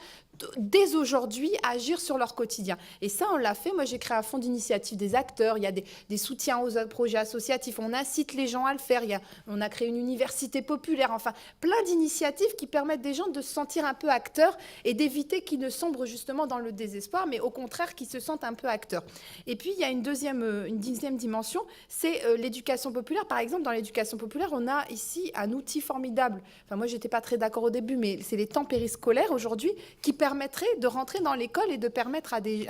dès aujourd'hui, agir sur leur quotidien. Et ça, on l'a fait. Moi, j'ai créé un fonds d'initiative des acteurs. Il y a des soutiens aux projets associatifs. On incite les gens à le faire. On a créé une université populaire. Enfin, plein d'initiatives qui permettent des gens de se sentir un peu acteurs et d'éviter qu'ils ne sombrent justement dans le désespoir, mais au contraire, qu'ils se sentent un peu acteurs. Et puis, il y a une deuxième dimension, c'est l'éducation populaire. Par exemple, dans l'éducation populaire, on a ici un outil formidable. Enfin, moi, je n'étais pas très d'accord au début, mais c'est les temps périscolaires aujourd'hui qui permettrait de rentrer dans l'école et de permettre à des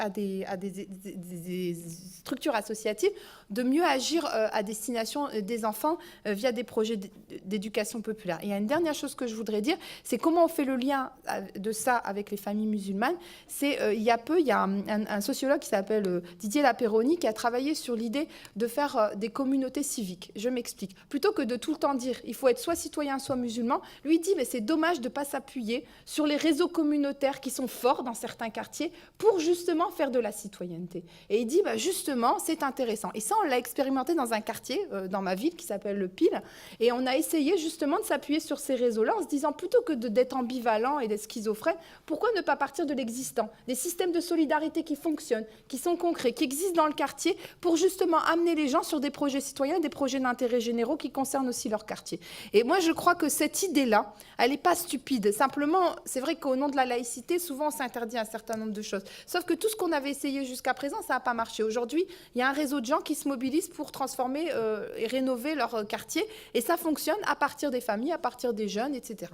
structures associatives de mieux agir à destination des enfants via des projets d'éducation populaire. Et il y a une dernière chose que je voudrais dire, c'est comment on fait le lien de ça avec les familles musulmanes. Il y a un sociologue qui s'appelle Didier Lapéroni qui a travaillé sur l'idée de faire des communautés civiques. Je m'explique. Plutôt que de tout le temps dire il faut être soit citoyen, soit musulman, lui dit mais c'est dommage de ne pas s'appuyer sur les réseaux communautaires qui sont forts dans certains quartiers pour justement faire de la citoyenneté. Et il dit, justement, c'est intéressant. Et ça, on l'a expérimenté dans un quartier, dans ma ville, qui s'appelle le Pile. Et on a essayé justement de s'appuyer sur ces réseaux-là en se disant, plutôt que d'être ambivalent et d'être schizophrène, pourquoi ne pas partir de l'existant? Des systèmes de solidarité qui fonctionnent, qui sont concrets, qui existent dans le quartier pour justement amener les gens sur des projets citoyens, des projets d'intérêt généraux qui concernent aussi leur quartier. Et moi, je crois que cette idée-là, elle n'est pas stupide. Simplement, c'est vrai qu'au nom de la laïcité, souvent, on s'interdit un certain nombre de choses. Sauf que tout ce qu'on avait essayé jusqu'à présent, ça n'a pas marché. Aujourd'hui, il y a un réseau de gens qui se mobilisent pour transformer et rénover leur quartier. Et ça fonctionne à partir des familles, à partir des jeunes, etc.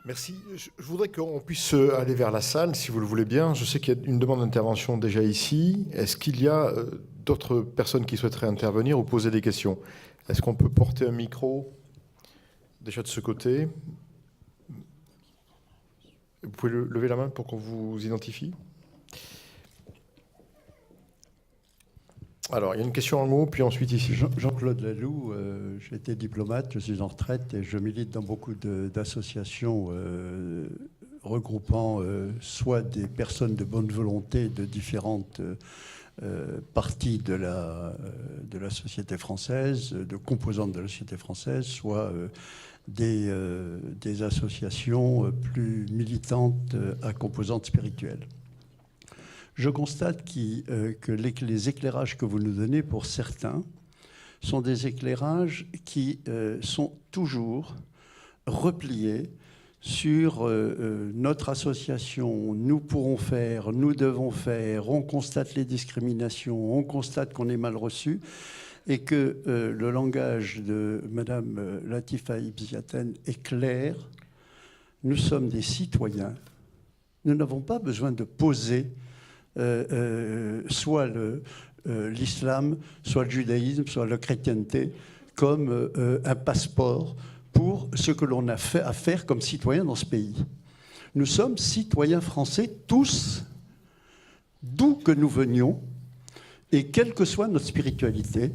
Merci. Je voudrais qu'on puisse aller vers la salle, si vous le voulez bien. Je sais qu'il y a une demande d'intervention déjà ici. Est-ce qu'il y a d'autres personnes qui souhaiteraient intervenir ou poser des questions? Est-ce qu'on peut porter un micro déjà de ce côté? Vous pouvez lever la main pour qu'on vous identifie. Alors, il y a une question en haut, puis ensuite ici. Jean-Claude Laloux, j'ai été diplomate, je suis en retraite et je milite dans beaucoup d'associations regroupant soit des personnes de bonne volonté de différentes parties de la société française, de composantes de la société française, soit des associations plus militantes à composantes spirituelles. Je constate que les éclairages que vous nous donnez, pour certains, sont des éclairages qui sont toujours repliés sur notre association, nous pourrons faire, nous devons faire, on constate les discriminations, on constate qu'on est mal reçu, et que le langage de Madame Latifa Ibn est clair. Nous sommes des citoyens. Nous n'avons pas besoin de poser soit l'islam, soit le judaïsme, soit la chrétienté, comme un passeport pour ce que l'on a à faire comme citoyen dans ce pays. Nous sommes citoyens français, tous, d'où que nous venions, et quelle que soit notre spiritualité,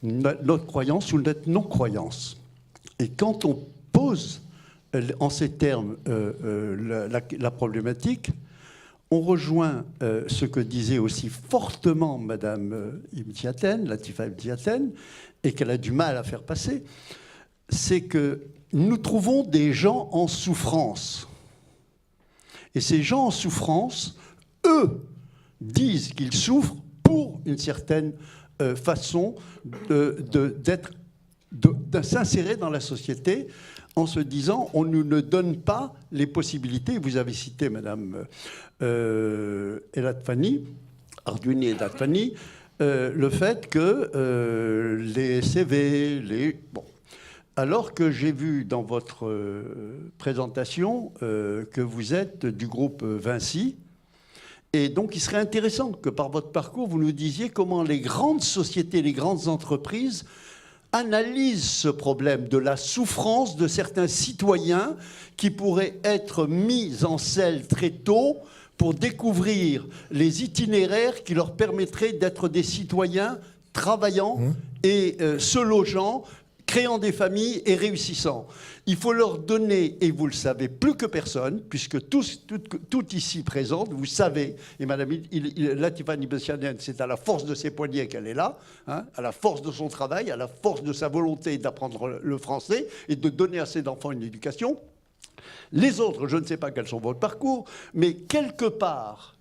notre croyance ou notre non-croyance. Et quand on pose en ces termes la problématique, on rejoint ce que disait aussi fortement Madame Latifa Ibn Ziaten, et qu'elle a du mal à faire passer, c'est que nous trouvons des gens en souffrance. Et ces gens en souffrance, eux, disent qu'ils souffrent pour une certaine façon de s'insérer dans la société, en se disant on nous ne donne pas les possibilités. Vous avez cité Madame Eladfani, Arduini Eladfani, le fait que les CV, alors que j'ai vu dans votre présentation que vous êtes du groupe Vinci, et donc il serait intéressant que par votre parcours, vous nous disiez comment les grandes sociétés, les grandes entreprises analysent ce problème de la souffrance de certains citoyens qui pourraient être mis en selle très tôt pour découvrir les itinéraires qui leur permettraient d'être des citoyens travaillant et se logeant, créant des familles et réussissant. Il faut leur donner, et vous le savez plus que personne, puisque tout ici présente, vous savez, et Madame Latifa Ibn Ziaten, c'est à la force de ses poignets qu'elle est là, hein, à la force de son travail, à la force de sa volonté d'apprendre le français et de donner à ses enfants une éducation. Les autres, je ne sais pas quels sont votre parcours, mais quelque part,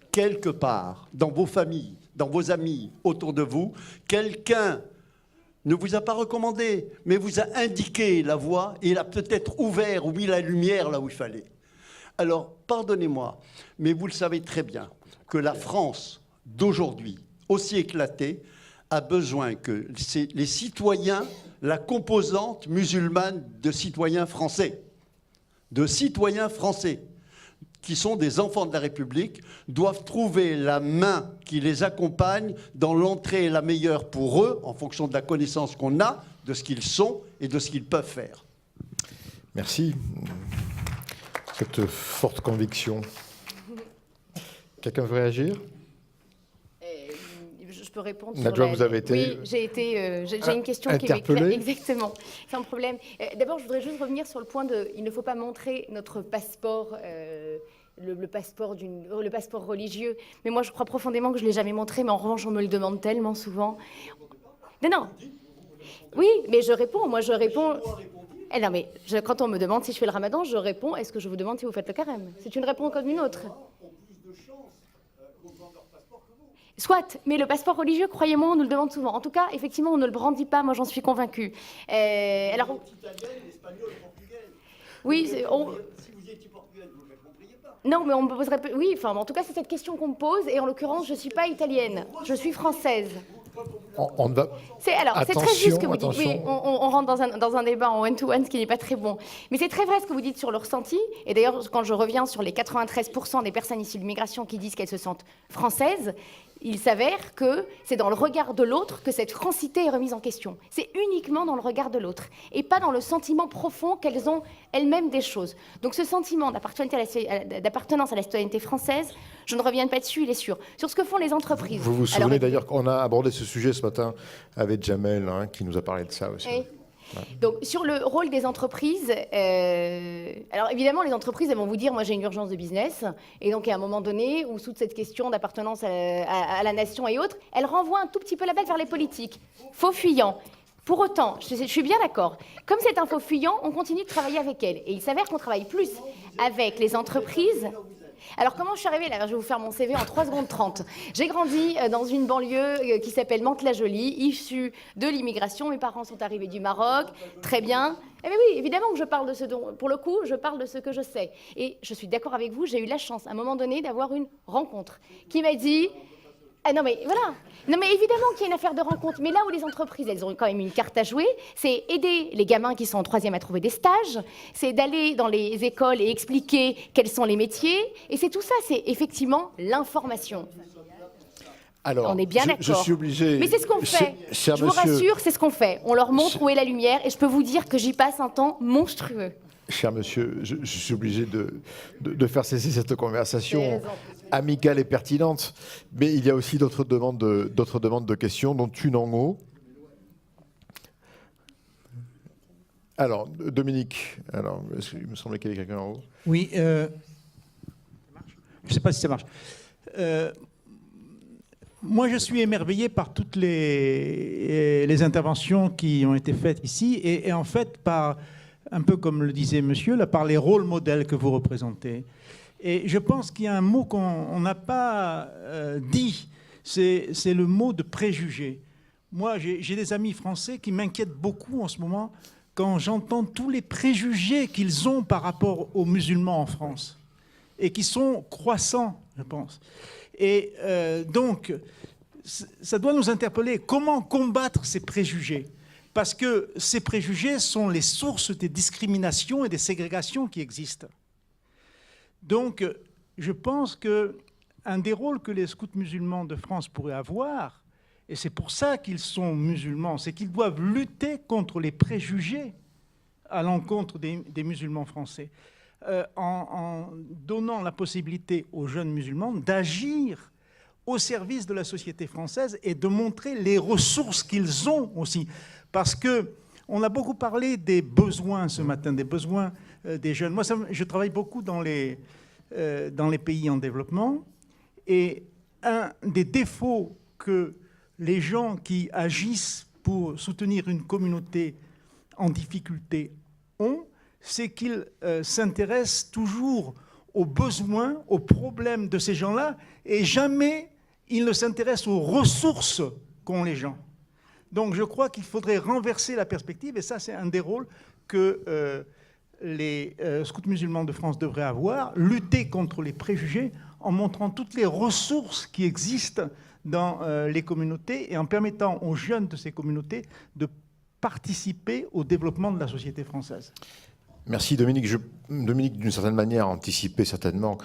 dans vos familles, dans vos amis, autour de vous, quelqu'un ne vous a pas recommandé, mais vous a indiqué la voie et il a peut-être ouvert ou mis la lumière là où il fallait. Alors, pardonnez-moi, mais vous le savez très bien que la France d'aujourd'hui, aussi éclatée, a besoin que les citoyens, la composante musulmane de citoyens français, qui sont des enfants de la République, doivent trouver la main qui les accompagne dans l'entrée la meilleure pour eux, en fonction de la connaissance qu'on a, de ce qu'ils sont et de ce qu'ils peuvent faire. Merci. Cette forte conviction. Quelqu'un veut réagir ? peux répondre Nadja, vous avez été Oui, j'ai une question qui est interpellée. claire. Exactement, sans problème. D'abord, je voudrais juste revenir sur le point de il ne faut pas montrer notre passeport. Le passeport religieux. Mais moi, je crois profondément que je ne l'ai jamais montré, mais en revanche, on me le demande tellement souvent. Non. Oui, mais je réponds. Moi, je réponds. Non, mais quand on me demande si je fais le ramadan, je réponds, est-ce que je vous demande si vous faites le carême? C'est une réponse comme une autre. Soit, mais le passeport religieux, croyez-moi, on nous le demande souvent. En tout cas, effectivement, on ne le brandit pas, moi j'en suis convaincue. Alors, oui, si vous étiez portugaise, vous ne le compreniez pas. Non, mais on me poserait... Oui, enfin, en tout cas, c'est cette question qu'on me pose, et en l'occurrence, je ne suis pas italienne, je suis française. C'est très juste ce que vous dites. Oui, on rentre dans un débat en one-to-one, ce qui n'est pas très bon. Mais c'est très vrai ce que vous dites sur le ressenti. Et d'ailleurs, quand je reviens sur les 93% des personnes issues de l'immigration qui disent qu'elles se sentent françaises, il s'avère que c'est dans le regard de l'autre que cette francité est remise en question. C'est uniquement dans le regard de l'autre et pas dans le sentiment profond qu'elles ont elles-mêmes des choses. Donc ce sentiment d'appartenance à la citoyenneté française, je ne reviens pas dessus, il est sûr. Sur ce que font les entreprises. Vous vous souvenez d'ailleurs qu'on a abordé ce sujet ce matin avec Jamel, qui nous a parlé de ça aussi. Oui. Donc, sur le rôle des entreprises, alors évidemment, les entreprises, elles vont vous dire, moi j'ai une urgence de business, et donc à un moment donné, où sous cette question d'appartenance à la nation et autres, elles renvoient un tout petit peu la balle vers les politiques, faux fuyants. Pour autant, je suis bien d'accord, comme c'est un faux fuyant, on continue de travailler avec elles. Et il s'avère qu'on travaille plus avec les entreprises. Alors, comment je suis arrivée là? Je vais vous faire mon CV en 3 secondes 30. J'ai grandi dans une banlieue qui s'appelle Mantes-la-Jolie, issue de l'immigration. Mes parents sont arrivés du Maroc. Très bien. Eh bien oui, évidemment que je parle de ce dont... Pour le coup, je parle de ce que je sais. Et je suis d'accord avec vous, j'ai eu la chance, à un moment donné, d'avoir une rencontre qui m'a dit... Ah non mais voilà. Non mais évidemment qu'il y a une affaire de rencontre. Mais là où les entreprises, elles ont quand même une carte à jouer, c'est aider les gamins qui sont en 3e à trouver des stages, c'est d'aller dans les écoles et expliquer quels sont les métiers. Et c'est tout ça, c'est effectivement l'information. Alors, on est bien d'accord. Je suis obligé... Mais c'est ce qu'on fait. Je vous rassure, c'est ce qu'on fait. On leur montre où est la lumière et je peux vous dire que j'y passe un temps monstrueux. Cher monsieur, je suis obligé de faire cesser cette conversation amicale et pertinente, mais il y a aussi d'autres demandes de questions, dont une en haut. Alors, Dominique, il me semblait qu'il y avait quelqu'un en haut. Oui, je ne sais pas si ça marche. Moi, je suis émerveillé par toutes les interventions qui ont été faites ici, et en fait, un peu comme le disait monsieur, là, par les rôles modèles que vous représentez. Et je pense qu'il y a un mot qu'on n'a pas dit, c'est le mot de préjugé. Moi, j'ai des amis français qui m'inquiètent beaucoup en ce moment quand j'entends tous les préjugés qu'ils ont par rapport aux musulmans en France, et qui sont croissants, je pense. Et donc, ça doit nous interpeller. Comment combattre ces préjugés ? Parce que ces préjugés sont les sources des discriminations et des ségrégations qui existent. Donc, je pense qu'un des rôles que les scouts musulmans de France pourraient avoir, et c'est pour ça qu'ils sont musulmans, c'est qu'ils doivent lutter contre les préjugés à l'encontre des musulmans français, en donnant la possibilité aux jeunes musulmans d'agir au service de la société française et de montrer les ressources qu'ils ont aussi. Parce qu'on a beaucoup parlé des besoins ce matin, des besoins des jeunes. Moi, je travaille beaucoup dans les pays en développement. Et un des défauts que les gens qui agissent pour soutenir une communauté en difficulté ont, c'est qu'ils s'intéressent toujours aux besoins, aux problèmes de ces gens-là, et jamais ils ne s'intéressent aux ressources qu'ont les gens. Donc je crois qu'il faudrait renverser la perspective, et ça c'est un des rôles que les scouts musulmans de France devraient avoir, lutter contre les préjugés en montrant toutes les ressources qui existent dans les communautés et en permettant aux jeunes de ces communautés de participer au développement de la société française. Merci Dominique. Dominique, d'une certaine manière, a anticipé certainement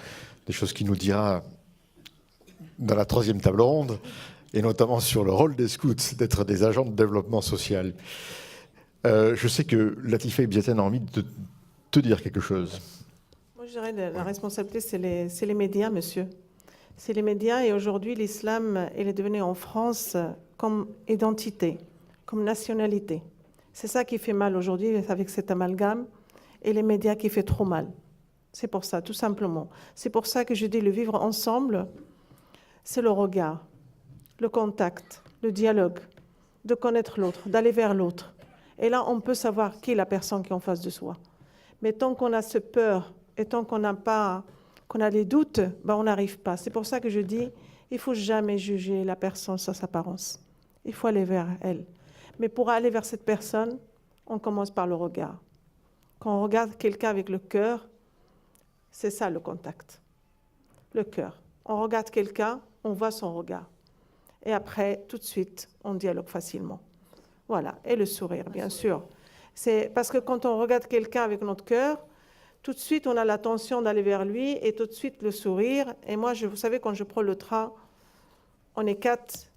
des choses qu'il nous dira dans la 3e table ronde, et notamment sur le rôle des scouts, d'être des agents de développement social. Je sais que Latifa Ibiaten a envie de te dire quelque chose. Moi, je dirais que la responsabilité, c'est les médias, monsieur. C'est les médias et aujourd'hui l'islam, il est devenu en France comme identité, comme nationalité. C'est ça qui fait mal aujourd'hui avec cet amalgame et les médias qui fait trop mal. C'est pour ça, tout simplement. C'est pour ça que je dis le vivre ensemble, c'est le regard, le contact, le dialogue, de connaître l'autre, d'aller vers l'autre. Et là, on peut savoir qui est la personne qui est en face de soi. Mais tant qu'on a cette peur et tant qu'on a des doutes, ben on n'arrive pas. C'est pour ça que je dis, il ne faut jamais juger la personne sur sa apparence. Il faut aller vers elle. Mais pour aller vers cette personne, on commence par le regard. Quand on regarde quelqu'un avec le cœur, c'est ça le contact. Le cœur. On regarde quelqu'un, on voit son regard. Et après, tout de suite, on dialogue facilement. Voilà. Et le sourire, bien sûr. C'est parce que quand on regarde quelqu'un avec notre cœur, tout de suite, on a l'attention d'aller vers lui et tout de suite le sourire. Et moi, vous savez, quand je prends le train, on est 4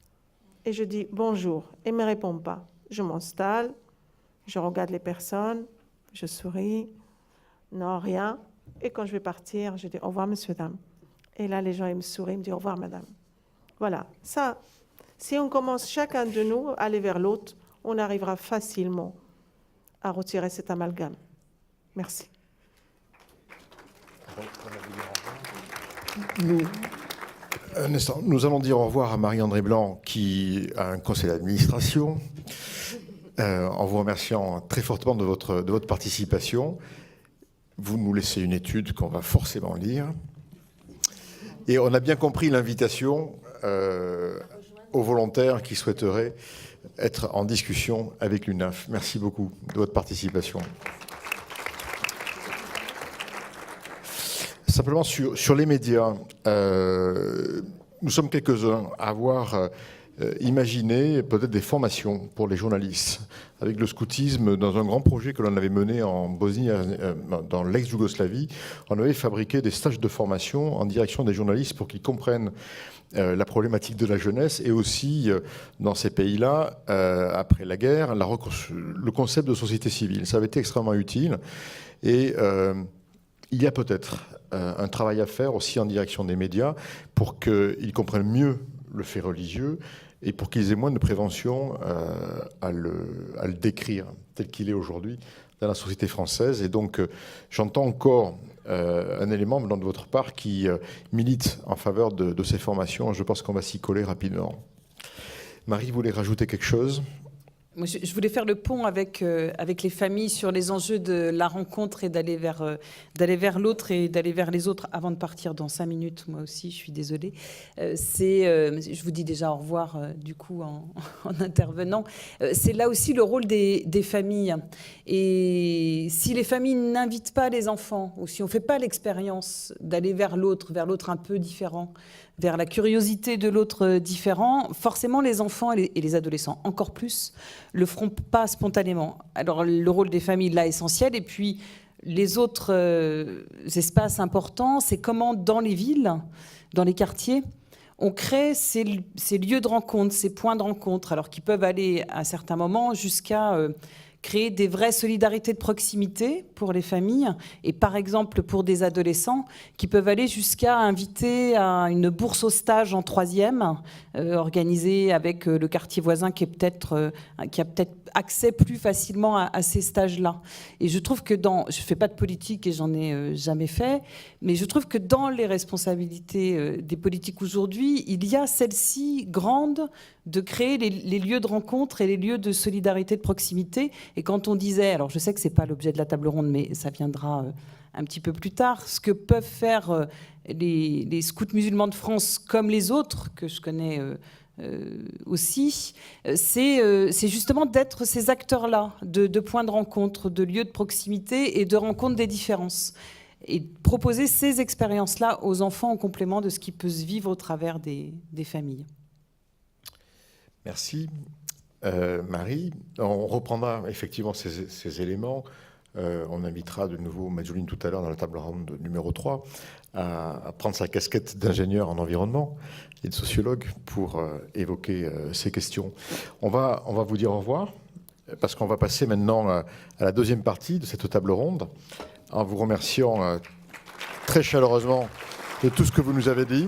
et je dis bonjour. Et il ne me répond pas. Je m'installe, je regarde les personnes, je souris. Non, rien. Et quand je vais partir, je dis au revoir, monsieur, dame. Et là, les gens, ils me sourient, ils me disent au revoir, madame. Voilà. Ça, si on commence chacun de nous à aller vers l'autre, on arrivera facilement à retirer cet amalgame. Merci. Nous allons dire au revoir à Marie-André Blanc, qui a un conseil d'administration, en vous remerciant très fortement de votre participation. Vous nous laissez une étude qu'on va forcément lire. Et on a bien compris l'invitation aux volontaires qui souhaiteraient être en discussion avec l'UNAF. Merci beaucoup de votre participation. Simplement sur les médias, nous sommes quelques-uns à avoir imaginé peut-être des formations pour les journalistes. Avec le scoutisme, dans un grand projet que l'on avait mené en Bosnie, dans l'ex-Yougoslavie, on avait fabriqué des stages de formation en direction des journalistes pour qu'ils comprennent la problématique de la jeunesse et aussi, dans ces pays-là, après la guerre, le concept de société civile. Ça avait été extrêmement utile et il y a peut-être un travail à faire aussi en direction des médias pour qu'ils comprennent mieux le fait religieux et pour qu'ils aient moins de prévention à le décrire tel qu'il est aujourd'hui dans la société française. Et donc, j'entends encore un élément venant de votre part qui milite en faveur de ces formations. Je pense qu'on va s'y coller rapidement. Marie, vous voulez rajouter quelque chose ? Moi, je voulais faire le pont avec les familles sur les enjeux de la rencontre et d'aller vers l'autre et d'aller vers les autres avant de partir dans 5 minutes. Moi aussi, je suis désolée. Je vous dis déjà au revoir, du coup, en intervenant. C'est là aussi le rôle des familles. Et si les familles n'invitent pas les enfants, ou si on ne fait pas l'expérience d'aller vers l'autre un peu différent, vers la curiosité de l'autre différent, forcément les enfants et les adolescents, encore plus, le feront pas spontanément. Alors le rôle des familles là est essentiel, et puis les autres espaces importants, c'est comment dans les villes, dans les quartiers, on crée ces lieux de rencontre, ces points de rencontre, alors qui peuvent aller à certains moments jusqu'à créer des vraies solidarités de proximité pour les familles et par exemple pour des adolescents qui peuvent aller jusqu'à inviter à une bourse au stage en 3e organisée avec le quartier voisin qui a peut-être accès plus facilement à ces stages-là. Et je trouve que je fais pas de politique et j'en ai jamais fait, mais je trouve que dans les responsabilités des politiques aujourd'hui, il y a celle-ci grande de créer les lieux de rencontre et les lieux de solidarité de proximité. Et quand on disait, alors je sais que c'est pas l'objet de la table ronde, mais ça viendra un petit peu plus tard, ce que peuvent faire les scouts musulmans de France comme les autres, que je connais aussi, c'est justement d'être ces acteurs-là, de points de rencontre, de lieux de proximité et de rencontre des différences. Et proposer ces expériences-là aux enfants en complément de ce qui peut se vivre au travers des familles. Merci. Marie, on reprendra effectivement ces éléments. On invitera de nouveau Majouline tout à l'heure dans la table ronde numéro 3 à prendre sa casquette d'ingénieur en environnement et de sociologue pour évoquer ces questions. On va vous dire au revoir parce qu'on va passer maintenant à la deuxième partie de cette table ronde en vous remerciant très chaleureusement de tout ce que vous nous avez dit.